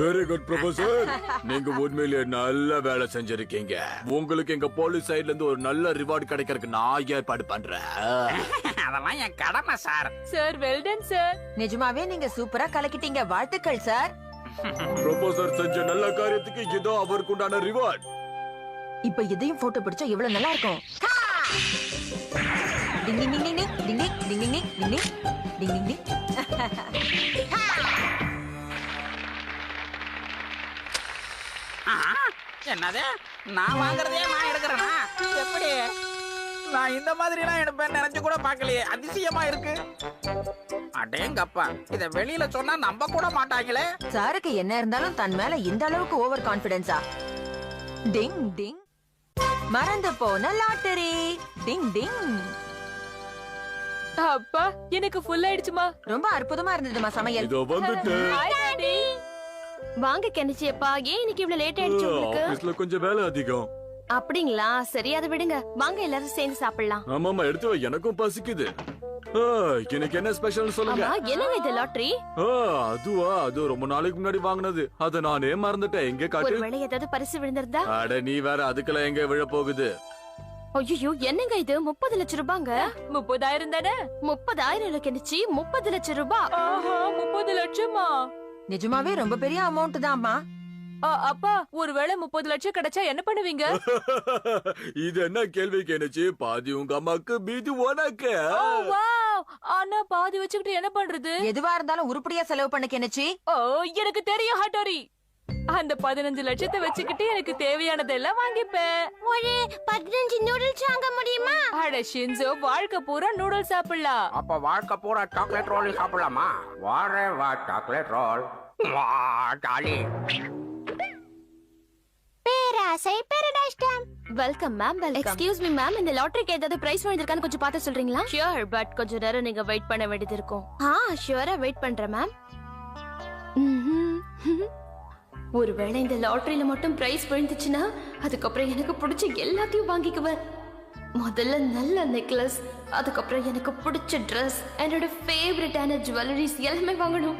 வெரி குட் ப்ரொஃபசர், நீங்க உண்மையிலேயே நல்ல வேலை செஞ்சிருக்கீங்க. உங்களுக்கு எங்க போலீஸ் சைடுல இருந்து ஒரு நல்ல ரிவார்ட் கிடைக்கிறதுக்கு நான் ஏற்பாடு பண்றேன். அதெல்லாம் என் கடமை sir. Sir well done sir. நிஜமாவே நீங்க சூப்பரா கலக்கிட்டீங்க. வாழ்த்துக்கள் சார். ப்ரொஃபசர் செஞ்ச நல்ல காரியத்துக்கு இதோ அவருக்கு உண்டான ரிவார்ட். இப்ப இதையும் போட்டோ பிடிச்சா எவ்வளவு நல்லா இருக்கும். டிங் டிங் டிங் டிங் டிங் டிங் டிங் டிங் டிங் டிங் டிங் டிங். என்னது, நான் வாங்குறதே நான் எடுக்கிறேனா? எப்படி? நான் இந்த மாதிரி எல்லாம் எடுப்பேன் நினைச்சு கூட பார்க்கலையே. அதிசயமா இருக்கு. அடேங்கப்பா, இத வெளியில சொன்னா நம்ப கூட மாட்டாங்களே. சாருக்கு என்ன இருந்தாலும் தன் மேல இந்த அளவுக்கு ஓவர் கான்பிடன்ஸா? டிங் டிங், மறந்து போன லாட்டரி. டிங் டிங். அப்பா, எனக்கு ஃபுல் ஆயிடுச்சுமா. ரொம்ப அற்புதமா இருந்ததுமா சமையல். இதோ வந்துட்டு. Hi daddy. வாங்க கெனிச்சியப்பா, ஏன் இன்னைக்கு இவ்வளவு லேட் ஆயிடுச்சு உங்களுக்கு? ஆபீஸ்ல கொஞ்சம் வேலை அதிகம். அப்படிங்களா? சரி, அதை விடுங்க. வாங்க எல்லாரும் சேர்ந்து சாப்பிடலாம். ஆமாமா, எடுத்து வை, எனக்கும் பசிக்குது. இன்னைக்கு என்ன ஸ்பெஷல் சொல்லுங்க. ஆமா, என்னங்க இது லாட்டரி? அதுவா, அது ரொம்ப நாளைக்கு முன்னாடி வாங்கினது. அத நானே மறந்துட்டேன். எங்க காட்டு? ஒருவேளை ஏதாவது பரிசு விழுந்திருந்தா? அட நீ வேற, அதுக்கெல்லாம் எங்க விழ போகுது? ஐயோ, என்னங்க இது? 30 லட்சம் ரூபாங்க. 30,000 தானே? 30,000 கெனிச்சி, 30 லட்சம் ரூபாய். ஆஹா, 30 லட்சமா? நிஜமாவே ரொம்ப பெரிய அமௌண்ட் தான்மா. அப்பா, ஒருவேளை 30 லட்சம் கிடைச்சா என்ன பண்ணுவீங்க? இது என்ன கேள்வி கேனுச்சு? பாதி உங்க அம்மாக்கு, மீதி உனக்கு. ஓ வாவ், ஆனா பாதி வச்சுக்கிட்டு என்ன பண்றது? எதுவா இருந்தாலும் உருப்படியா செலவு பண்ண கெனிச்சி. ஓ, எனக்கு தெரியும் ஹட்டோரி. அந்த 15 லட்சத்தை வச்சுக்கிட்டு எனக்கு தேவையானதெல்லாம் வாங்கிப்பேன். ஒரு 15 நூடுல்ஸ் வாங்க முடியுமா? அட ஷின்சோ, வாழ்க்கை பூரா நூடுல்ஸ் சாப்பிடலாம். அப்ப வாழ்க்கை பூரா சாக்லேட் ரோல் சாப்பிடலாமா? வாரே வா சாக்லேட் ரோல். வா ஜாலி. பேராசை Paradise time. Welcome ma'am, welcome. Excuse me ma'am, இந்த லாட்டரிக்கு ஏதாவது பிரைஸ் வந்திருக்கான்னு கொஞ்சம் பார்த்து சொல்றீங்களா? ஷூர், பட் கொஞ்சம் நேரம் நீங்க வெயிட் பண்ண வேண்டியது இருக்கும். ஷூரா வெயிட் பண்றேன் மேம். ஒருவேளை இந்த லாட்டரியில மட்டும் பிரைஸ் விழுந்துச்சுன்னா அதுக்கப்புறம் எனக்கு பிடிச்ச எல்லாத்தையும் வாங்கிக்குவேன். முதல்ல நல்ல நெக்லஸ், அதுக்கப்புறம் எனக்கு பிடிச்ச ட்ரெஸ், என்னோட ஃபேவரட்டான ஜுவல்லரிஸ் எல்லாமே வாங்கணும்.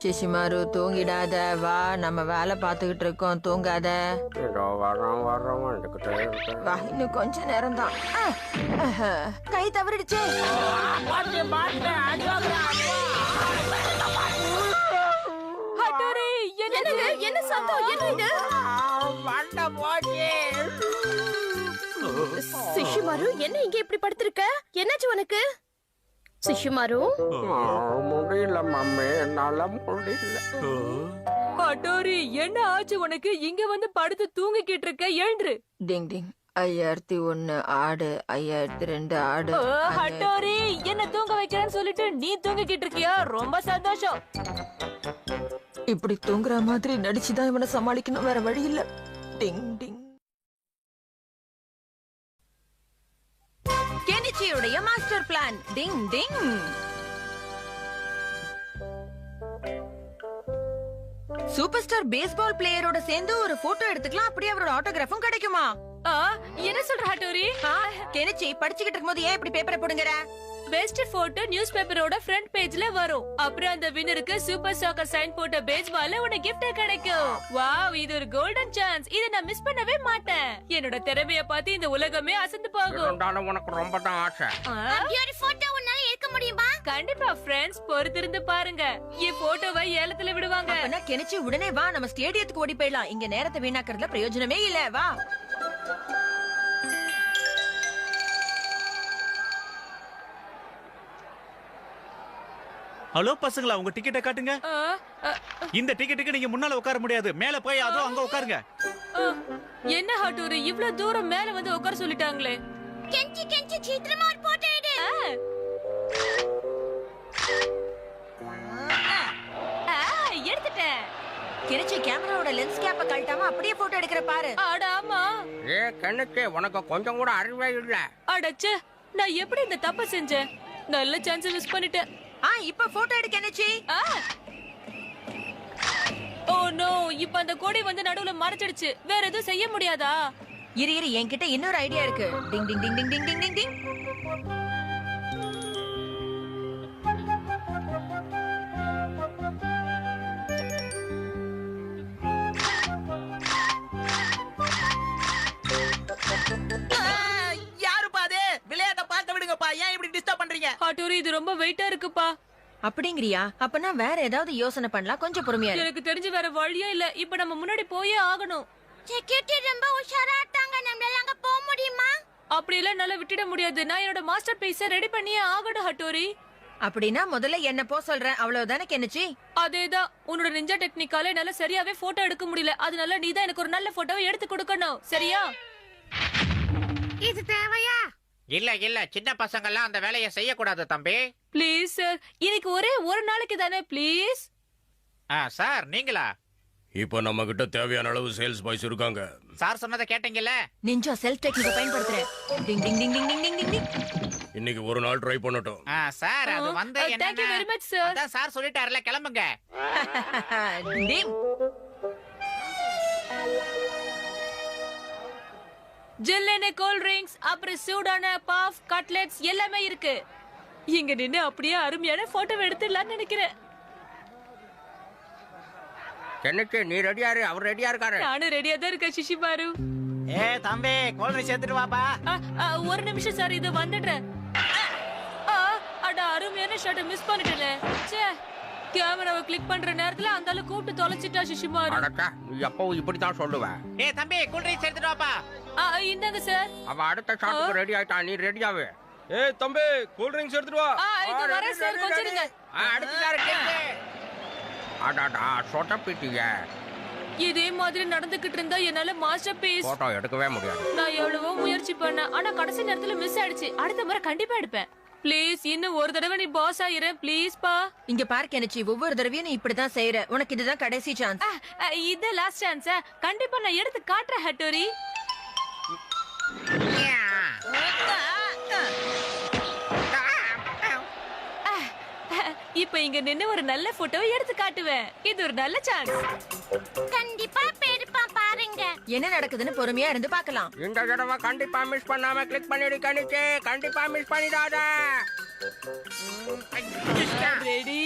சிஷிமாரு தூங்கிடாத, வா நம்ம வேலை பார்த்துக்கிட்டு இருக்கோம், தூங்காத. இதோ வரோம் வந்துகிட்டே இருக்கேன். வா, இன்னும் கொஞ்ச நேரம் தான். கை தவறிடுச்சே. ஹட்டோரி, என்னங்க என்ன சத்தம்? என்ன இது? வண்ட போச்சு. சிஷுமாரு, என்ன இங்க இப்படி படுத்திருக்க? என்னாச்சு உனக்கு? சிஷுமாரு, முடியல மம்மி, என்னால முடியல. ஹட்டோரி, என்ன ஆச்சு உனக்கு? இங்க வந்து படுத்து தூங்கிக்கிட்டு இருக்க, எழுந்துரு. டிங் டிங். 5001 ஆடு, 5002 ஆடு. ஹட்டோரி, என்ன தூங்க வைக்கிறேன்னு சொல்லிட்டு நீ தூங்கிக்கிட்டு இருக்கியா? ரொம்ப சந்தோஷம். இப்படி தூங்குற மாதிரி நடிச்சுதான் இவனை சமாளிக்கணும், வேற வழி இல்ல. டிங் டிங். கெனிச்சியுடைய மாஸ்டர் பிளான். டிங் டிங். சூப்பர் ஸ்டார் பேஸ்பால் பிளேயரோட சேர்ந்து ஒரு போட்டோ எடுத்துக்கலாம், அப்படியே அவரோட ஆட்டோகிராஃபும் கிடைக்குமா? என்ன சொல்ற ஹட்டோரி? கெனிச்சி படிச்சுக்கிட்டு இருக்கும்போது ஏன் இப்படி பேப்பரை போடுங்கற? பெஸ்ட் போட்டோ நியூஸ் பேப்பரோட ஃப்ரண்ட் பேஜ்ல வரும். அப்புறம் அந்த வின்னருக்கு சூப்பர் சாக்கர் சைன் போட்ட பேஸ்பால்ல உனக்கு gift கிடைக்கும். வாவ், இது ஒரு கோல்டன் சான்ஸ். இத நான் மிஸ் பண்ணவே மாட்டேன். என்னோட திறமைய பார்த்து இந்த உலகமே அசந்து போகும். இருந்தாலும் உனக்கு ரொம்ப தான் ஆசை. அப்படி ஒரு போட்டோ உன்னால எடுக்க முடியுமா? கண்டிப்பா ஃப்ரெண்ட்ஸ், பொறுத்திருந்து பாருங்க. என் போட்டோவை ஏலத்துல விடுவாங்க. அப்பனா கெனிச்சி உடனே வா, நம்ம ஸ்டேடியத்துக்கு ஓடி போயிடலாம். இங்க நேரத்தை வீணாக்குறதுல பிரயோஜனமே இல்ல, வா. ஹலோ பசங்களா, உங்க டிக்கெட்டை காட்டுங்க. இந்த டிக்கெட்டுக்கு நீங்க முன்னால உட்கார முடியாது. மேல போய் அதோ அங்க உட்காருங்க. என்ன ஹட்டோரி, இவ்ளோ தூரம் மேல வந்து உட்கார சொல்லிட்டாங்களே. கெஞ்சி கெஞ்சி சீக்கிரமா ஒரு போட்டோ எடு. எடுத்துட்டேன். கெனிச்சி கேமராவோட லென்ஸ் கேப்ப கழட்டாம அப்படியே போட்டோ எடுக்கிற பாரு. அட ஆமா. கண்ணுக்கு உனக்கு கொஞ்சம் கூட அறிவே இல்ல. அடச்சே, நான் எப்படி இந்த தப்ப செஞ்சேன்? நல்ல சான்ஸ் மிஸ் பண்ணிட்டேன். இப்ப போட்டோ எடு கெனிச்சி. ஓ நோ, இப்ப அந்த கொடி வந்து நடுவுல மறைச்சிடுச்சு. வேற எதுவும் செய்ய முடியாதா? இரு இரு, என்கிட்ட இன்னொரு ஐடியா இருக்கு. டிங் டிங் டிங் டிங் டிங் டிங் டிங் டிங். யாருப்பா அது? விளையாட்ட பார்க்க விடுங்கப்பா, ஏன் இப்படி டிஸ்டர்ப் பண்றீங்க? ஹட்டோரி, இது ரொம்ப வெயிட்டா இருக்குப்பா. அப்படிங்கறியா? அப்பனா வேற ஏதாவது யோசனை பண்ணலாம், கொஞ்சம் பொறுமையா இரு. எனக்கு தெரிஞ்சு வேற வழியே இல்ல. இப்ப நம்ம முன்னாடி போயே ஆகணும். செக்யூரிட்டி ரொம்ப உஷாரா இருக்காங்க, நம்மளால அங்க போக முடியுமா? அப்படி எல்லாம் என்னால விட்டுட முடியாது. நான் என்னோட மாஸ்டர் பீஸ ரெடி பண்ணியே ஆகணும் ஹட்டோரி. அப்படின்னா முதல்ல என்ன போ சொல்றேன், அவ்வளவுதானே கெனிச்சி? அதேதான், உன்னோட நிஞ்சா டெக்னிக்கால என்னால சரியாவே போட்டோ எடுக்க முடியல. அதனால நீ தான் எனக்கு ஒரு நல்ல போட்டோவை எடுத்து கொடுக்கணும், சரியா? இது தேவையா? இல்ல சின்ன பசங்க எல்லாம் அந்த வேலையை செய்யக்கூடாது தம்பி. ப்ளீஸ் சார், இன்னைக்கு ஒரே ஒரு நாளைக்கு தானே, ப்ளீஸ். சார் நீங்களா? இப்போ நம்ம கிட்ட தேவையான அளவு சேல்ஸ் பாய்ஸ் இருக்காங்க. சார் சொன்னதை கேட்டீங்கல்ல? நிஞ்சா செல்ஃப் டெக்னிக்கை பயன்படுத்துறேன். டிங் டிங் டிங் டிங் டிங் டிங் டிங் டிங். இன்னைக்கு ஒரு நாள் ட்ரை பண்ணட்டும். சார் அது வந்து Thank you very much, sir. அதான் சார் சொல்லிட்டாருல, கிளம்புங்க. டிங். ஜில்லுன்னு கூல் ட்ரிங்க்ஸ், அப்புறம் சூடான பஃப், கட்லெட்ஸ் எல்லாமே இருக்கு. இங்க நின்னு அப்படியே அருமையான போட்டோ எடுத்துடலாம்னு நினைக்கிறேன். கண்ணுக்கு நீ ரெடியாரு, அவர் ரெடியா இருக்காரு. நானும் ரெடியா தான் இருக்கேன் சிஷிமாரு. தம்பி, கோல்ட்ரிங்க்ஸ் சேர்த்துட்டு வாப்பா. ஒரு நிமிஷம் சார், இது வந்துடுறேன். அட, அருமையான ஷாட்டை மிஸ் பண்ணிட்டேன். ச்சே, கேமராவை கிளிக் பண்ற நேரத்துல அந்த ஆளு கூப்பிட்டு தொலைச்சிட்டா சிஷிமாரு. அடக்கா, நீ எப்பவும் இப்படித்தான் சொல்லுவ. தம்பி, கூல் ட்ரிங்க்ஸ் எடுத்துட்டு வாப்பா. இந்தாங்க சார். அவ அடுத்த ஷாட்டுக்கு ரெடி ஆயிட்டா, நீ ரெடியாவே. தம்பி, கூல் ட்ரிங்க்ஸ் எடுத்துட்டு வா. இது வரேன் சார், கொஞ்சம் இருங்க. அடுத்ததாரு கேட்டு. அடாடா, சொட்டப்பிட்டிய. இதே மாதிரி நடந்துகிட்டு இருந்தா என்னால மாஸ்டர் பீஸ் போட்டோ எடுக்கவே முடியாது. நான் எவ்வளவோ முயற்சி பண்ணேன், ஆனா கடைசி நேரத்துல மிஸ் ஆயிடுச்சு. அடுத்த முறை கண்டிப்பா எடுப்பேன். ப்ளீஸ், இன்னும் ஒரு தடவை நீ பாஸ் ஆயிரு ப்ளீஸ் பா. இங்க பாரு கெனிச்சி, ஒவ்வொரு தடவையும் நீ இப்படிதான் செய்யற. உனக்கு இதுதான் கடைசி சான்ஸ். இது லாஸ்ட் சான்ஸ். கண்டிப்பா நான் எடுத்து காட்டுறேன் ஹட்டோரி. இப்ப இங்க நின்னு ஒரு நல்ல போட்டோ எடுத்து காட்டுவேன். இது ஒரு நல்ல சான்ஸ். கண்டிப்பா பெருப்பா பாருங்க. என்ன நடக்குதுன்னு பொறுமையா இருந்து பார்க்கலாம். இந்த தடவை கண்டிப்பா மிஸ் பண்ணாம கிளிக் பண்ணிடு கணிச்சு. கண்டிப்பா மிஸ் பண்ணிடாத. ரெடி.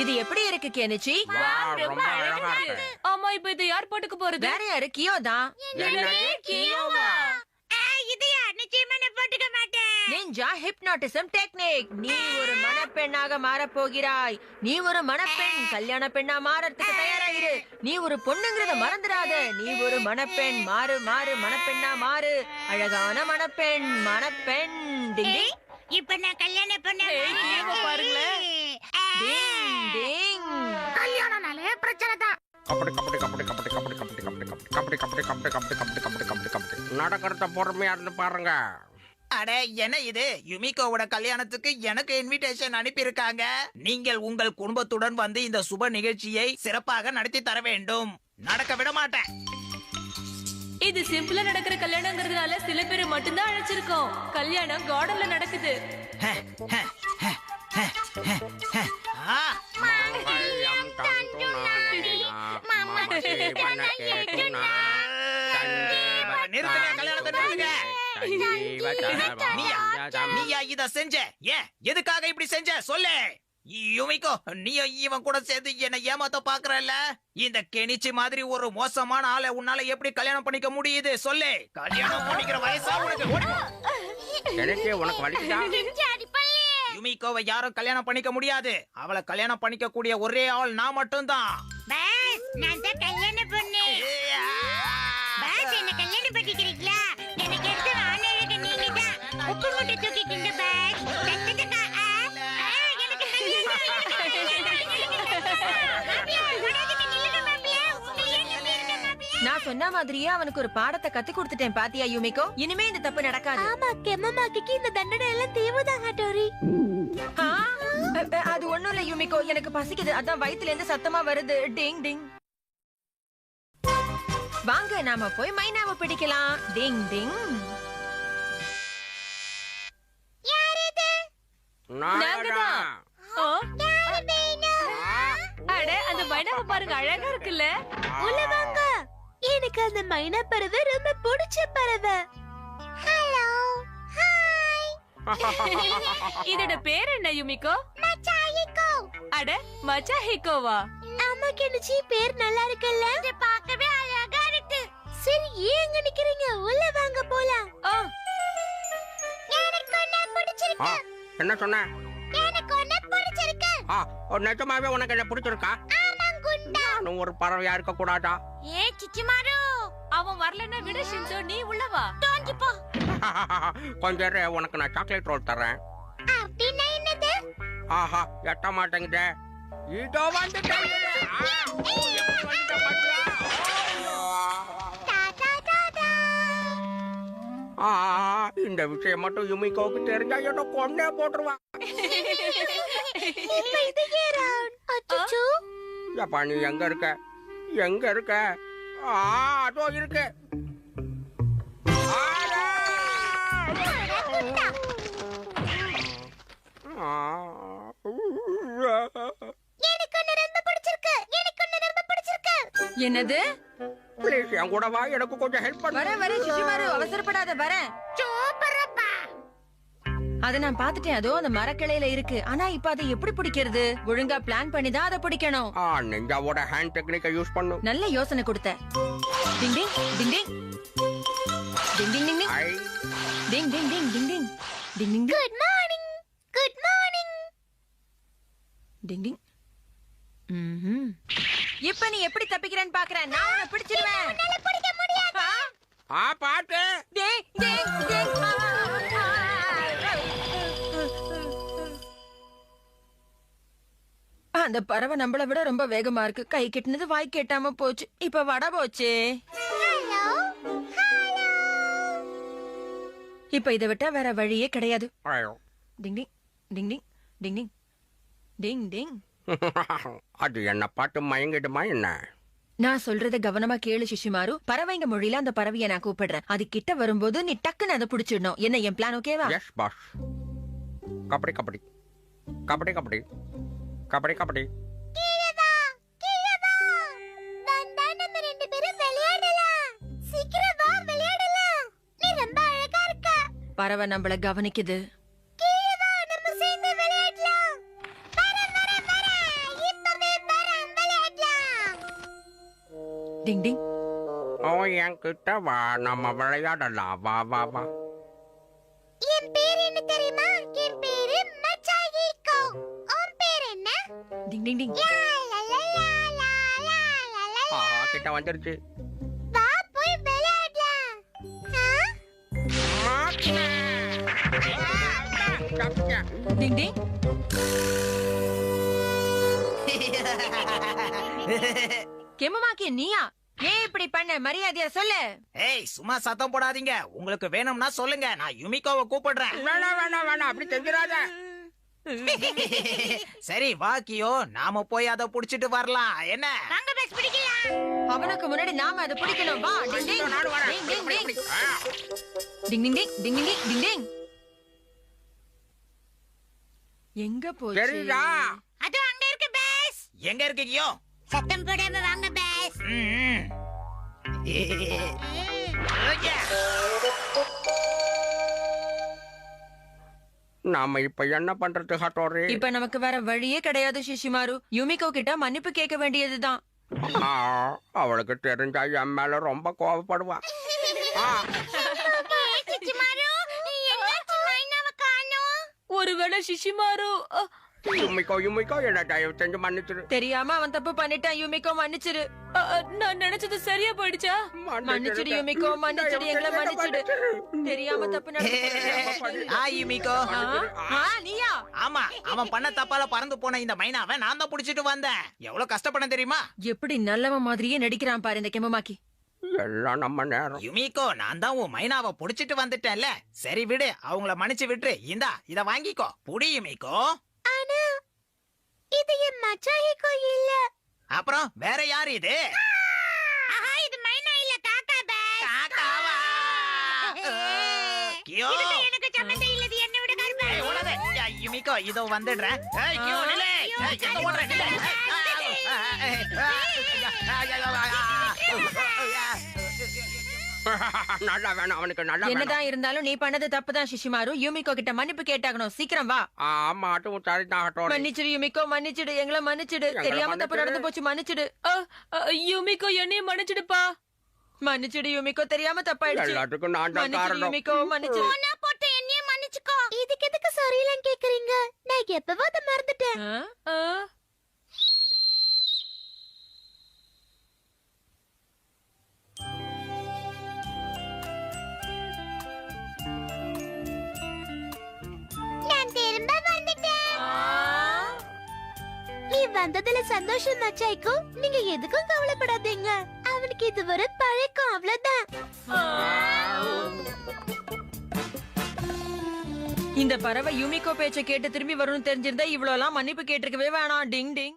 இது எப்படி இருக்கு கெனிச்சி? ரொம்ப அழகா இருக்கு. ஆமா இப்ப இதை யார் போட்டுக்க போறது? வேற யாரு? கியோ தான். இதையா நிச்சயமா நான் போட்டுக்க மாட்டேன். Ninja hypnotism technique. நீ ஒரு மணப்பெண்ணாக மாறப் போகிறாய். நீ ஒரு மணப்பெண். கல்யாண பெண்ணா மாறறதுக்கு தயாராகிரு. நீ ஒரு பொண்ணுங்கிறத மறந்துடாத. நீ ஒரு மணப்பெண். மாறு மாறு மணப்பெண்ணா மாறு. அழகான மணப்பெண். மணப்பெண். டிங் டிங். இப்ப நான் கல்யாணம் பண்ண பாருங்களேன். டிங் டிங். கல்யாணம்னாலே பிரச்சனை தான். நடக்கிறத பொறுமையா இருந்து பாருங்க. அட என்ன இது, யுமிகோவோட கல்யாணத்துக்கு எனக்கு இன்விடேஷன் அனுப்பியிருக்காங்க. நீங்கள் உங்கள் குடும்பத்துடன் வந்து இந்த சுப நிகழ்ச்சியை சிறப்பாக நடத்தி தர வேண்டும். நடக்க விட மாட்டேன். இது சிம்பிளா நடக்கிற கல்யாணங்கிறதுனால சில பேரை மட்டும்தான் அழைச்சிருக்கோம். கல்யாணம் கார்டன்ல நடக்குது. ஆ, மங்களம் தந்து நிறுத்துங்க, கல்யாணத்தை நிறுத்துங்க. நீயா இத செஞ்ச? ஏன் எதுக்காக இப்படி செஞ்ச சொல்லு. யுமிகோ, நீ இவன் கூட சேர்ந்து என்ன ஏமாத்த பாக்குறல்ல? இந்த கெனிச்சி மாதிரி ஒரு மோசமான ஆளை உன்னால எப்படி கல்யாணம் பண்ணிக்க முடியுது சொல்லு. கல்யாணம் பண்ணிக்கிற வயசா உனக்கு? உனக்கு வலிக்குதா? யுமிகோவை யாரும் கல்யாணம் பண்ணிக்க முடியாது. அவளை கல்யாணம் பண்ணிக்க கூடிய ஒரே ஆள் நான் மட்டும்தான். பாஸ், நான் தான் கல்யாணம் பொண்ணு. பாஸ், என்ன கல்யாணம் பண்ணிக்கிறீங்களா? எனக்கு எடுத்து ஆனழகு நீங்க தான். உப்பு மூட்டை தூக்கிக்கிங்க பாஸ். தட்டுக்கா. எனக்கு நான் சொன்ன மாதிரியே அவனுக்கு ஒரு பாடத்தை கத்து கொடுத்துட்டேன் பாத்தியா யுமிகோ? இனிமே இந்த தப்பு நடக்காது. ஆமா கெம்மமாக்கிக்கு இந்த தண்டனை எல்லாம் தேவைதான் ஹட்டோரி. ஆ? அது ஒண்ணும் இல்ல யுமிகோ, எனக்கு பசிக்குது. அதான் வயித்துல இருந்து சத்தமா வருது. டிங் டிங். வாங்க நாம போய் மைனாவை பிடிக்கலாம். டிங் டிங். நாங்கதான். ஆ? அட அந்த மைனாவை பாருங்க, அழகா இருக்குல்ல? உள்ள வாங்க. எனக்கு அந்த மைனா பறவை ரொம்ப பிடிச்ச பறவை. Hello hi. இதோட பேர் என்ன யுமிகோ? மச்சாயிக்கோ. அட மச்சாஹிகோவா? அம்மா கெனிச்சி, பேர் நல்லா இருக்குல்ல? இது பார்க்கவே அழகா இருக்கு. சரி ஏன் அங்க நிக்கிறீங்க? உள்ள வாங்க போலாம். எனக்கு ஒண்ணு பிடிச்சிருக்கு. என்ன சொன்ன? எனக்கு ஒண்ணு பிடிச்சிருக்கு. நிஜமாவே உனக்கு என்ன பிடிச்சிருக்கா? ஆமா குண்டா. நானும் ஒரு பறவையா இருக்க கூடாதா? ஏ சிச்சிமாரு, அவன் வரலன்னா விடு ஷின்சோ, நீ உள்ள வா. தோஞ்சி போ. கொஞ்சம் இரு, உனக்கு நான் சாக்லேட் ரோல் தரேன். அப்படின்னா என்னது? ஆஹா, எட்ட மாட்டேங்குதே. இதோ வந்துட்டேன். இந்த விஷயம் மட்டும் யுமிகோவுக்கு தெரிஞ்சா என்ன கொன்னே போட்டுருவான். இப்ப இது ஏறான். அச்சச்சோ. ஏப்பா நீ எங்க இருக்க? எங்க இருக்க? அதோ இருக்கு. எனக்கு ஒண்ணு ரொம்ப பிடிச்சிருக்கு. எனக்கு ஒண்ணு ரொம்ப பிடிச்சிருக்கு. என்னது? ப்ளீஸ் என் கூட வா, எனக்கு கொஞ்சம் ஹெல்ப் பண்ணு. வர வர சிஷிமாரு, அவசரப்படாத. வரேன். சூப்பரப்பா. அத நான் பாத்துட்டேன். அதோ அந்த மரக்கிளையில இருக்கு. ஆனா இப்ப அதை எப்படி பிடிக்கிறது? ஒழுங்கா பிளான் பண்ணி தான் அதை பிடிக்கணும். நிஞ்சாவோட ஹேண்ட் டெக்னிக்கை யூஸ் பண்ணு. நல்ல யோசனை கொடுத்த. டிங் டிங் டிங் டிங் டிங் டிங் டிங் ஐ, டிங் டிங் டிங் டிங் டிங் டிங் டிங் குட் மார்னிங் குட் மார்னிங். டிங் டிங். இப்ப நீ எப்படி தப்பிக்கிறேன்னு பாக்குறேன். நான் உன்னை பிடிச்சிருவேன். உன்னால பிடிக்க முடியாது. பாட்டு. டிங் டிங் டிங். அந்த பறவை நம்மள விட ரொம்ப வேகமா இருக்கு. கை கெட்டினது வாய் கேட்டாம போச்சு. இப்ப வட போச்சு. Hello hello. இப்ப இதை விட்டா வேற வழியே கிடையாது. ஐயோ. டிங் டிங் டிங் டிங் டிங் டிங் டிங் டிங். அது என்ன பாட்டு மயங்கிடுமா என்ன? நான் சொல்றத கவனமா கேளு சிஷிமாரு. பறவைங்க மொழியில அந்த பறவைய நான் கூப்பிடுறேன். அது கிட்ட வரும்போது நீ டக்குன்னு அதை பிடிச்சிடணும். என்ன என் பிளான் ஓகேவா? Yes boss. கபடி கபடி கபடி கபடி கபடி கபடி. கீழே வா கீழே வா. வந்தா நம்ம ரெண்டு பேரும் விளையாடலாம். சீக்கிரம் வா விளையாடலாம். நீ ரொம்ப அழகா இருக்க. பறவை நம்மள கவனிக்குது. கீழே வா நம்ம சேர்ந்து விளையாடலாம். வரேன் வரேன் வரேன். இப்பவே வரேன் விளையாடலாம். டிங் டிங். ஓ என்கிட்ட வா, நம்ம விளையாடலாம். வா வா வா. என் பேர் என்ன தெரியுமா? என் பேரு மச்சாயிகோ. உன் பேர் என்ன? டிங் டிங் டிங். லா லா லா லா லா லா லா. ஆஹா, கிட்ட வந்துருச்சு. வா போய் விளையாடலாம். டிங் டிங். கெமமாக்கி நீயா? ஏன் இப்படி பண்ண? மரியாதையா சொல்லு. ஏய் சும்மா சத்தம் போடாதீங்க. உங்களுக்கு வேணும்னா சொல்லுங்க, நான் யுமிகோவை கூப்பிடுறேன். வேணாம் வேணாம் வேணாம், அப்படி செஞ்சிடாத. சரி வா கியோ, நாம போய் அதை புடிச்சிட்டு வரலாம். என்ன? வாங்க பஸ் பிடிக்கலாம். அவனுக்கு முன்னாடி நாம அதை பிடிக்கணும். வா. டிங் டிங் நானும் வரேன். டிங் டிங் டிங் ஆ. டிங் டிங் டிங் டிங் டிங் டிங் டிங். எங்க போச்சு? சரிடா. அது அங்க இருக்கு பஸ். எங்க இருக்கு கியோ? சத்தம் போடாம வாங்க பஸ். ம். ஓகே. நாம இப்ப என்ன பண்றது ஹட்டோரி? இப்ப நமக்கு வேற வழியே கிடையாது சிஷிமாரு. யுமிகோ கிட்ட மன்னிப்பு கேட்க வேண்டியதுதான். ஆ, அவளுக்கு தெரிஞ்சா என் மேல ரொம்ப கோவப்படுவா. ஆ, சிச்சுமாரு, என்னாச்சு மைனாவை காணோம்? ஒருவேளை சிஷிமாரு யுமிகோ யுமிகோ, என்ன தயவு செஞ்சு மன்னிச்சிரு. தெரியாம அவன் தப்பு பண்ணிட்டான். யுமிகோ மன்னிச்சிரு. நான் நினைச்சது சரியா போயிடுச்சா? மன்னிச்சிடு யுமிகோ, மன்னிச்சிடு, எங்களை மன்னிச்சிடு. தெரியாம தப்பு நடந்துச்சு. ஆ யுமிகோ. நீயா? ஆமா, அவன் பண்ண தப்பால பறந்து போன இந்த மைனாவை நான் தான் புடிச்சிட்டு வந்தேன். எவ்வளவு கஷ்டப்பட தெரியுமா? எப்படி நல்லவன் மாதிரியே நடிக்கிறான் பாரு இந்த கெமமாக்கி. எல்லாம் நம்ம நேரம். யுமிகோ, நான் தான் உன் மைனாவை புடிச்சிட்டு வந்துட்டேன்ல. சரி விடு, அவங்கள மன்னிச்சு விட்டுரு. இந்தா இத வாங்கிக்கோ. புடி யுமிகோ. ஆனா இது என் மச்சாயிகோ இல்ல. அப்புறம் வேற யாரு இது? ஆஹா, இது மைனா இல்ல காக்கா பஸ். காக்காவா? கியோ. இதுக்கு எனக்கு சம்மந்தம் இல்ல. இது என்ன விட கருப்பா. ஏய், உனது. யுமிகோ, இதோ வந்துடுறேன். ஏய், கியோ, நில்லு. ஏய், எங்க ஓடுற? நில்லு. நல்லா வேணும் அவனுக்கு, நல்லா வேணும். என்னதான் இருந்தாலும் நீ பண்ணது தப்புதான் சிஷிமாரு. யுமிகோ கிட்ட மன்னிப்பு கேட்டாகணும். சீக்கிரம் வா. ஆமா, அதுவும் சரிதான் ஹட்டோரி. மன்னிச்சிடு யுமிகோ, மன்னிச்சிடு, எங்களை மன்னிச்சிடு. எங்களை தெரியாம தப்பு மன்னிச்சிடு. நடந்து போச்சு, மன்னிச்சிடு. யுமிகோ என்னையும் மன்னிச்சிடுப்பா. மன்னிச்சிடு யுமிகோ, தெரியாம தப்பாயிடுச்சு. எல்லாத்துக்கும் நான் தான் மன்னிச்சிடு காரணம். யுமிகோ, மன்னிச்சிடு. போனா போட்டு என்னைய மன்னிச்சுக்கோ. இதுக்கு எதுக்கு சரியில்லைன்னு கேக்குறீங்க? நான் எப்பவோ அதை மறந்துட்டேன். ஆ? நான் திரும்ப வந்துட்டேன். நீ வந்ததுல சந்தோஷம் மச்சாய்க்கு. நீங்க எதுக்கும் கவலைப்படாதீங்க. அவனுக்கு இது ஒரு பழக்கம், அவ்வளவுதான். இந்த பறவை யுமிகோ பேச்ச கேட்டு திரும்பி வரும்னு தெரிஞ்சிருந்தா இவ்வளவு எல்லாம் மன்னிப்பு கேட்டிருக்கவே வேணாம். டிங் டிங்.